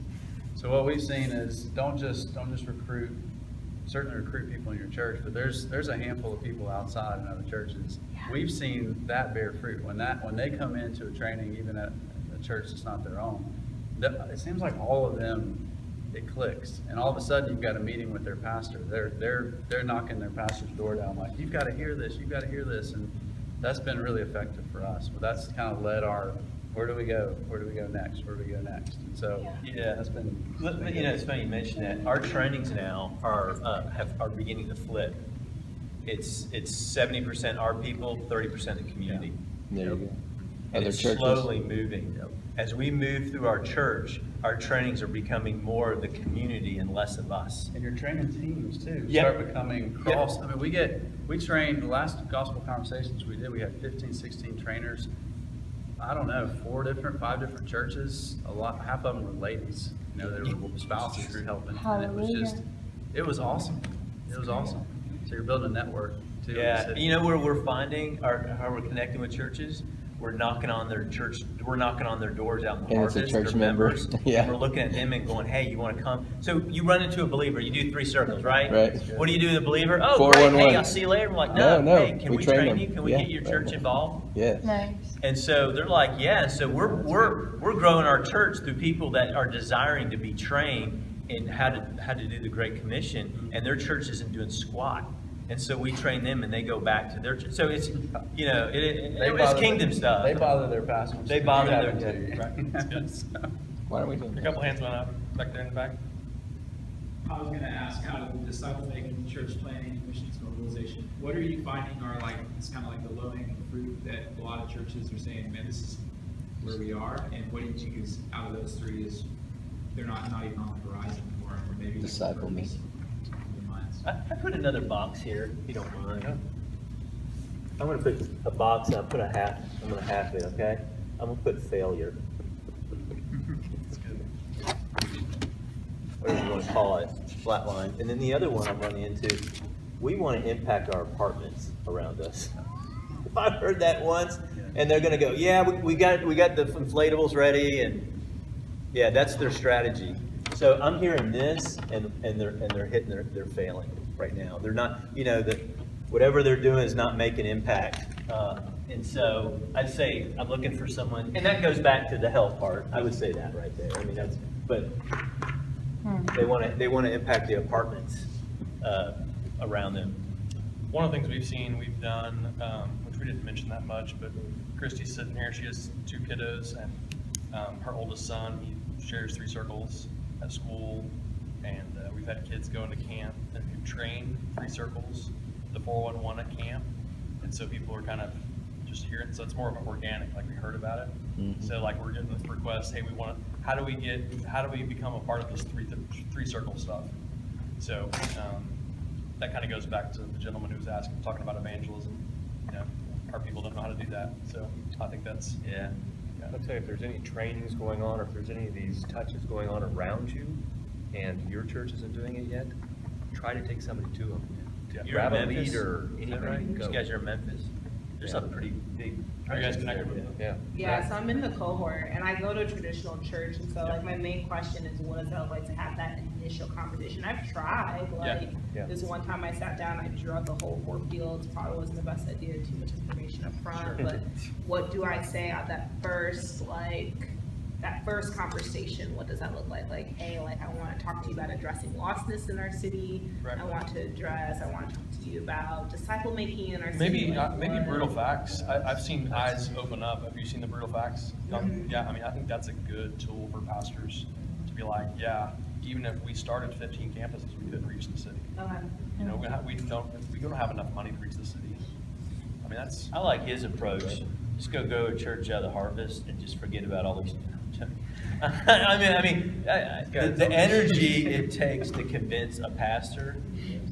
So what we've seen is don't just recruit, certainly recruit people in your church, but there's a handful of people outside in other churches. We've seen that bear fruit. When they come into a training, even at a church that's not their own, it seems like all of them, it clicks, and all of a sudden you've got a meeting with their pastor. They're knocking their pastor's door down like, you've got to hear this, and that's been really effective for us. But that's kind of led our, where do we go next? And so Yeah, that's been. You know, it's funny you mention that. Our trainings now are beginning to flip. It's 70% our people, 30% the community. There you go. And Other it's churches? slowly moving. As we move through our church, our trainings are becoming more of the community and less of us. And your training teams too Yep. start becoming cross. I mean, we trained, the last gospel conversations we did, we had 15, 16 trainers. I don't know, 5 different churches. Half of them were ladies. You know, there were spouses who were helping. And it was awesome. It was awesome. So you're building a network too. in the Yeah, city. you know where we're finding how we're connecting with churches? We're knocking on their doors out in And it's a Harvest, church their member. members. Yeah. And we're looking at them and going, hey, you want to come? So you run into a believer, you do 3 circles, right? Right. What do you do with a believer? Oh, 411. great, hey, I'll see you later. I'm like, no, No, hey, can we we train train them. you? Can we Yeah, get your right. church involved? Yes. Nice. And so they're like, yeah. So we're growing our church through people that are desiring to be trained in how to do the Great Commission, and their church isn't doing squat. And so we train them, and they go back to their church. So it's, you know, it's kingdom stuff. They bother their pastors. They bother You their- have to. Right, that's good. So- Why are we doing A that? couple hands went up back there in the back. I was gonna ask, how to disciple making, church planning, missions mobilization, what are you finding are like, it's kind of like the low hanging fruit that a lot of churches are saying, man, this is where we are, and what do you think is, out of those 3 is, they're not even on the horizon, or maybe. Disciple me. in minds? I put another box here, if you don't mind. I'm gonna put a box and I'll put I'm gonna half it, okay? I'm gonna put failure. Whatever you wanna call it, flatline. And then the other one I'm running into, we wanna impact our apartments around us. I've heard that once, and they're gonna go, yeah, we got the inflatables ready, and yeah, that's their strategy. So I'm hearing this, and they're hitting they're failing right now. They're not, you know, whatever they're doing is not making impact. And so I'd say I'm looking for someone, and that goes back to the health part. I would say that right there. I mean, but they want to impact the apartments around them. One of the things we've done, which we didn't mention that much, but Christy's sitting here, she has 2 kiddos, and her oldest son, he shares 3 circles at school, and we've had kids go into camp and we've trained 3 circles, the 411 at camp, and so people are kind of just hearing, so it's more of an organic, like we heard about it. So like we're getting this request, hey, how do we become a part of this 3 circle stuff? So that kind of goes back to the gentleman who was talking about evangelism. You know, our people don't know how to do that, so I think that's. Yeah. I'll tell you, if there's any trainings going on, or if there's any of these touches going on around you, and your church isn't doing it yet, try to take somebody to them. You're Grab in a Memphis? leader, Is that anybody, right? go. You guys are in Memphis? There's a pretty big. Are you guys connected with them? Yeah. Yeah, so I'm in the cohort and I go to a traditional church, and so like my main question is, what does it look like to have that initial conversation? I've tried, like, Yeah. this one time I sat down, I drew out the whole 4 fields, probably wasn't the best idea, too much information up front, but what do I say at that first, like, that first conversation? What does that look like? Like, hey, like, I want to talk to you about addressing lostness in our city. Right. I want to talk to you about disciple making in our city. Maybe, like, maybe what- brutal facts. I've seen eyes open up. Have you seen the brutal facts? Mhm. Yeah, I mean, I think that's a good tool for pastors to be like, yeah, even if we started 15 campuses, we couldn't reach the city. Okay. You know, we don't have enough money to reach the city. I mean, that's, I like his approach. Just go to church out of the harvest and just forget about all these. The energy it takes to convince a pastor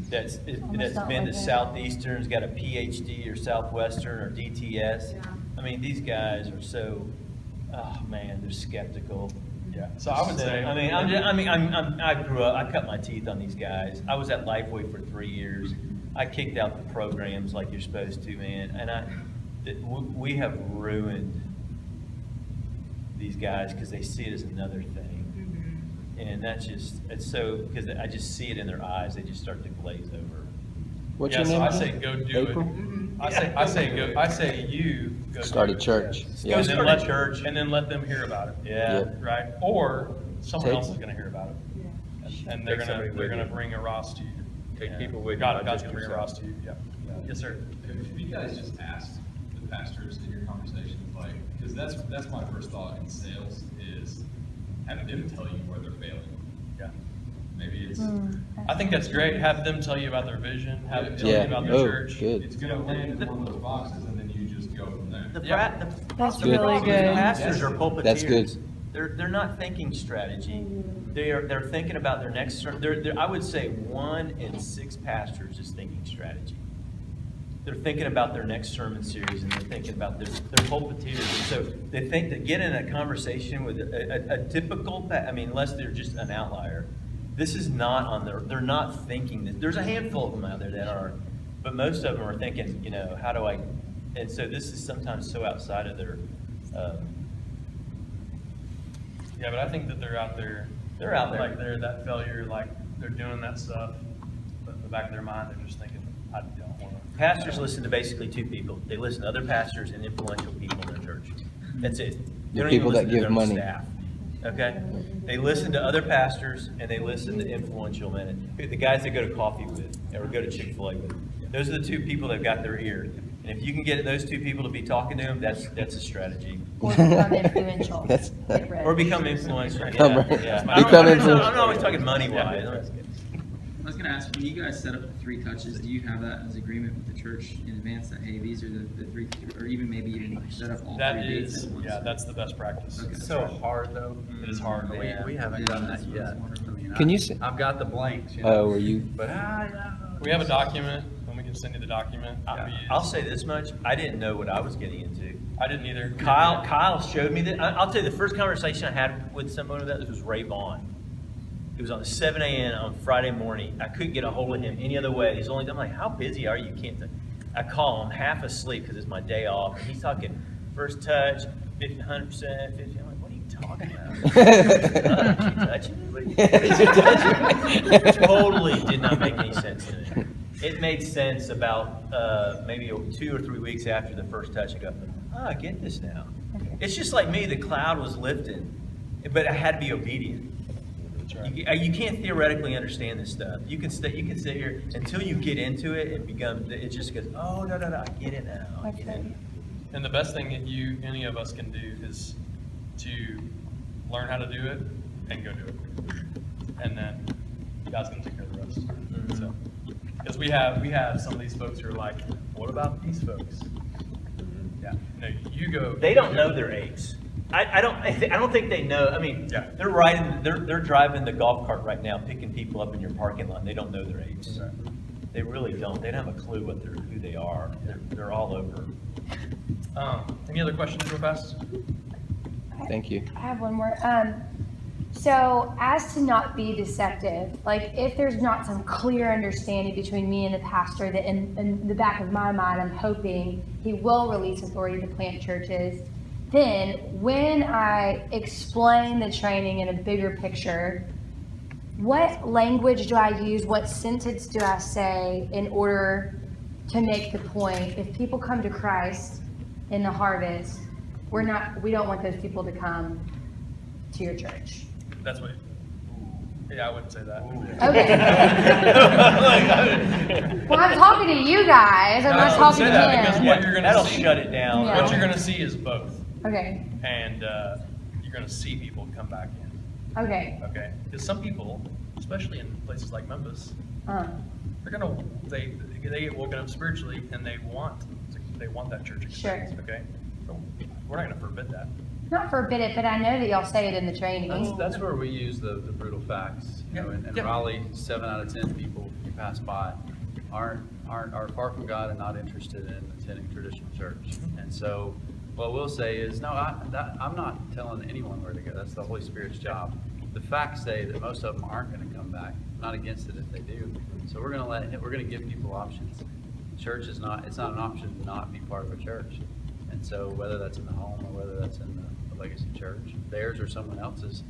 that's Almost been not to like that. Southeastern's got a PhD or Southwestern or DTS. Yeah. I mean, these guys are so, oh man, they're skeptical. yeah. So I would say, I grew up. I cut my teeth on these guys. I was at Lifeway for 3 years. I kicked out the programs like you're supposed to, man. And we have ruined these guys because they see it as another thing, and that's just because I just see it in their eyes. They just start to glaze over. What's yeah, your so name I again? say go do April? it. I say you go Start do a it. church. Go Yeah. And then start let a church. and then let them hear about it. Yeah. Right? Or someone Take- else is gonna hear about it. And Take somebody with they're gonna you. bring a Ross to you. Take people with you, God's not just gonna bring a yourself. Ross to you, yeah. Yes, sir. If you guys just asked the pastors in your conversations, like, because that's my first thought in sales is having them tell you where they're failing. Yeah. Maybe it's, I think that's great. Have them tell you about their vision, have them tell you Yeah. about their Oh, church. good. it's gonna land in one of those boxes and then you just go from there. Yeah. That's The really problem is good. Pastors are pulpiteers. That's good. They're not thinking strategy. They're thinking about their next. I would say 1 in 6 pastors is thinking strategy. They're thinking about their next sermon series, and they're thinking about their pulpiteers. And so they think that get in a conversation with a typical, unless they're just an outlier, this is not on their, they're not thinking this. There's a handful of them out there that are, but most of them are thinking, how do I, and so this is sometimes so outside of their, Yeah, but I think that they're out there. They're out there. Like they're that failure, like they're doing that stuff, but in the back of their mind, they're just thinking, I don't want to. pastors listen to basically 2 people. They listen to other pastors and influential people in their church. That's it. They The don't people even that listen to give their own money. staff. Okay? They listen to other pastors and they listen to influential men. The guys that go to coffee with or go to Chick-fil-A with. Those are the 2 people that got their ear. And if you can get those 2 people to be talking to them, that's a strategy. Or become influential. That's- Get rid. Or become influential. Become- Yeah. become I'm influential. not always talking money-wise. I was gonna ask, when you guys set up the 3 touches, do you have that as agreement with the church in advance that, hey, these are the 3, or even maybe you didn't set up all 3 That dates is, at once? yeah, that's the best practice. Okay. It's so hard though. It is hard. We haven't done that yet. I mean, Can you I- s- I've got the blanks, Oh, were you? But We have a document, and we can send you the document. that we use. I'll say this much, I didn't know what I was getting into. I didn't either. Kyle showed me that. I'll tell you, the first conversation I had with someone of that was Ray Vaughn. It was on 7 a.m. on Friday morning. I couldn't get a hold of him any other way. I'm like, how busy are you? You can't. I call him half asleep because it's my day off. And he's talking first touch, 100%, 50. I'm like, what are you talking about? You touching me? What are you totally did not make any sense to me. It made sense about maybe 2 or 3 weeks after the first touch. I go, I get this now. It's just like me. The cloud was lifted, but I had to be obedient. You can't theoretically understand this stuff. You can sit here until you get into it. It just goes, oh no, I get it now. I get it. And the best thing that any of us can do is to learn how to do it and go do it. And then God's gonna take care of the rest. Mm-hmm. So, because we have some of these folks who are like, what about these folks? Yeah, no, you go. They don't know their apes. I don't think they know. I mean, Yeah. they're driving the golf cart right now, picking people up in your parking lot. They don't know their apes. They really don't. They don't have a clue who they are. They're all over. Any other questions real fast? Thank you. I have one more. So as to not be deceptive, like if there's not some clear understanding between me and the pastor, that in the back of my mind, I'm hoping he will release authority to plant churches. Then when I explain the training in a bigger picture, what language do I use? What sentence do I say in order to make the point? If people come to Christ in the harvest, we don't want those people to come to your church. That's what, yeah, I wouldn't say that. Okay. Well, I'm talking to you guys. I'm not talking to because him. what you're gonna That'll see, shut it down. Yeah. what you're gonna see is both. Okay. And you're gonna see people come back in, Okay. okay? Because some people, especially in places like Memphis, they're gonna, they get woken up spiritually and they want that church experience, Sure. okay? So we're not gonna forbid that. Not forbid it, but I know that y'all say it in the training. That's where we use the brutal facts. You know, in Yeah. Raleigh, 7 out of 10 people you pass by are far from God and not interested in attending traditional church. And so what we'll say is, no, I'm not telling anyone where to go. That's the Holy Spirit's job. The facts say that most of them aren't going to come back. I'm not against it if they do. So we're going to give people options. Church is not, it's not an option to not be part of a church. And so whether that's in the home or whether that's in the Legacy Church, theirs or someone else's,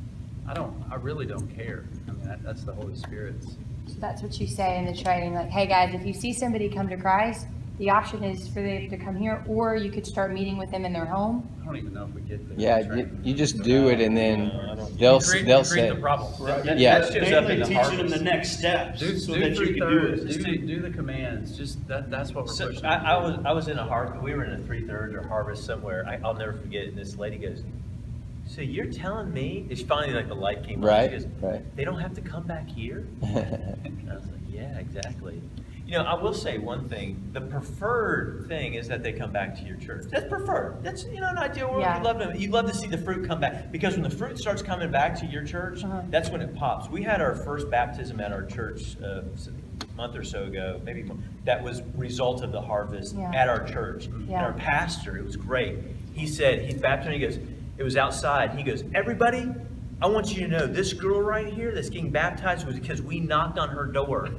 I really don't care. I mean, that's the Holy Spirit's. So that's what you say in the training, like, hey guys, if you see somebody come to Christ, the option is for them to come here, or you could start meeting with them in their home. I don't even know if we get there. Yeah, you just do it and then they'll Create say. the problem. Yeah. That shows up in the Mainly teaching them harvest. the next steps, so that you can do 3/3, it. just do the commands, just that's what we're So pushing. I was in a harvest, we were in a 3/3 or harvest somewhere. I'll never forget it. And this lady goes, so you're telling me, it's finally like the light came on. Right, She goes, right. they don't have to come back here? And I was like, yeah, exactly. You know, I will say one thing, the preferred thing is that they come back to your church. That's preferred. That's, in an ideal world, Yeah. you'd love to see the fruit come back. Because when the fruit starts coming back to your church, that's when it pops. We had our first baptism at our church a month or so ago, maybe more. That was result of the harvest Yeah. at our church. Yeah. And our pastor, it was great. He said, he's baptized, he goes, it was outside. He goes, everybody, I want you to know this girl right here that's getting baptized was because we knocked on her door.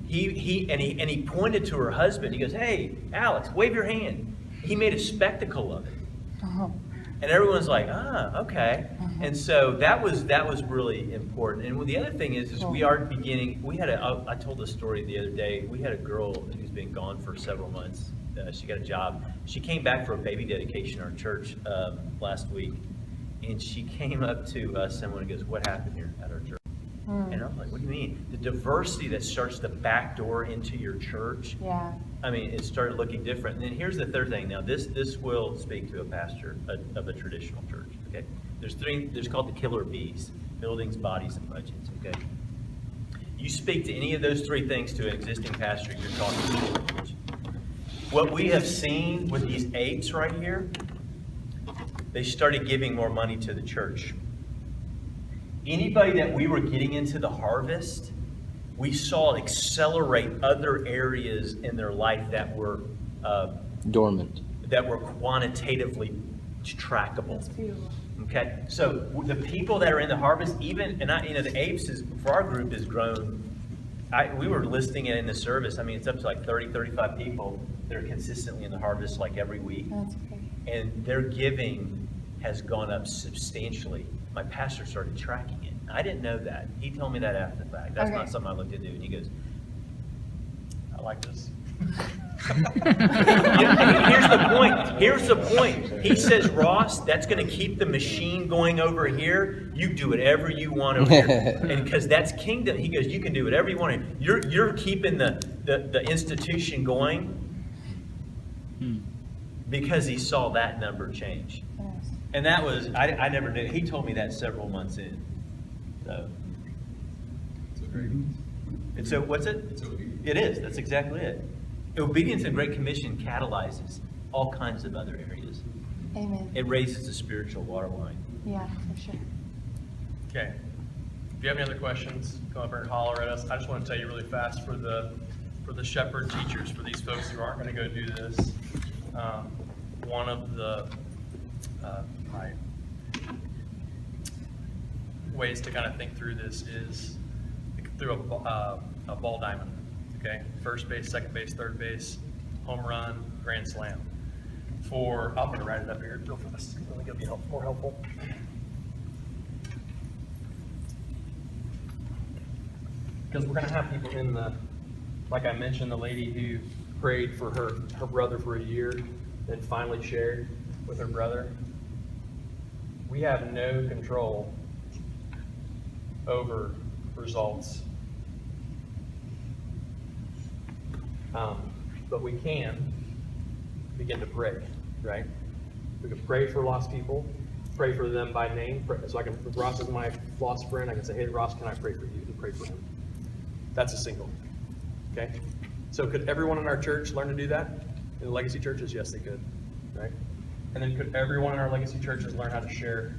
He pointed to her husband. He goes, hey, Alex, wave your hand. He made a spectacle of it. And everyone's like, okay. And so that was really important. And the other thing is we are beginning, I told this story the other day. We had a girl who's been gone for several months. She got a job. She came back for a baby dedication in our church last week. And she came up to us and goes, what happened here at our church? And I'm like, what do you mean? The diversity that starts the back door into your church. Yeah. I mean, it started looking different. And then here's the third thing. Now, this will speak to a pastor of a traditional church. Okay, there's called the killer bees: buildings, bodies, and budgets. Okay, you speak to any of those three things to an existing pastor, you're talking to a church. What we have seen with these apes right here, they started giving more money to the church. Anybody that we were getting into the harvest, we saw it accelerate other areas in their life that were Dormant. that were quantitatively trackable. Okay, so the people that are in the harvest, even the apes for our group has grown. We were listing it in the service. I mean, it's up to like 30, 35 people that are consistently in the harvest like every week, That's great. and their giving has gone up substantially. My pastor started tracking it. I didn't know that. He told me that after the fact. That's Okay. not something I looked into. And he goes, I like this. Here's the point. Here's the point. He says, Ross, that's going to keep the machine going over here. You do whatever you want over here. And because that's kingdom, he goes, you can do whatever you want. You're keeping the institution going because he saw that number change. Yes. And that was, I never knew. He told me that several months in. So. And so what's it? It's obedience. It is. That's exactly it. Obedience and Great Commission catalyzes all kinds of other areas. Amen. It raises the spiritual water line. Yeah, for sure. Okay. If you have any other questions, come up here and holler at us. I just want to tell you really fast for the shepherd teachers, for these folks who aren't going to go do this. One of the ways to kind of think through this is through a ball diamond, okay? First base, second base, third base, home run, grand slam. I'm gonna write it up here real fast. I think it'll be more helpful. Because we're gonna have people in like I mentioned, the lady who prayed for her brother for a year, then finally shared with her brother. We have no control over results. But we can begin to pray, right? We can pray for lost people, pray for them by name. So if Ross is my lost friend, I can say, hey, Ross, can I pray for you? And pray for him. That's a single, okay? So could everyone in our church learn to do that? In the legacy churches? Yes, they could, right? And then could everyone in our legacy churches learn how to share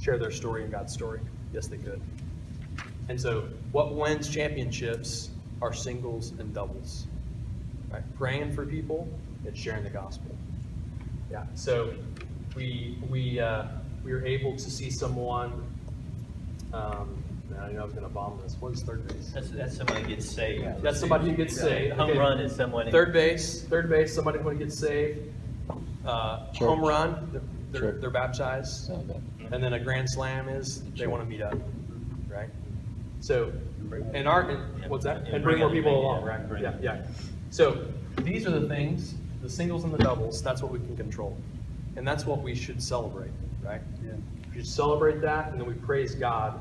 their story and God's story? Yes, they could. And so what wins championships are singles and doubles, right? Praying for people and sharing the gospel. Yeah, so we were able to see someone, I know I was gonna bomb this. What is third base? That's somebody who gets saved. That's somebody who gets saved. Home Okay. run is someone. Third base, somebody who gets saved. Home run, they're baptized. Okay. And then a grand slam is they want to meet up, right? So, what's that? And bring more people along, right? Yeah. So these are the things, the singles and the doubles, that's what we can control. And that's what we should celebrate, right? Yeah. We should celebrate that, and then we praise God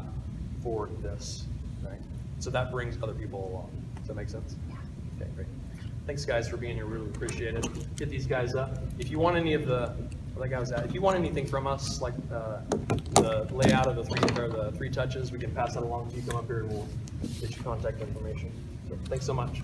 for this, right? So that brings other people along. Does that make sense? Yeah. Okay, great. Thanks, guys, for being here. Really appreciate it. Get these guys up. If you want any of if you want anything from us, like the layout of the three touches, we can pass that along to you. Come up here and we'll get you contact information. So, thanks so much.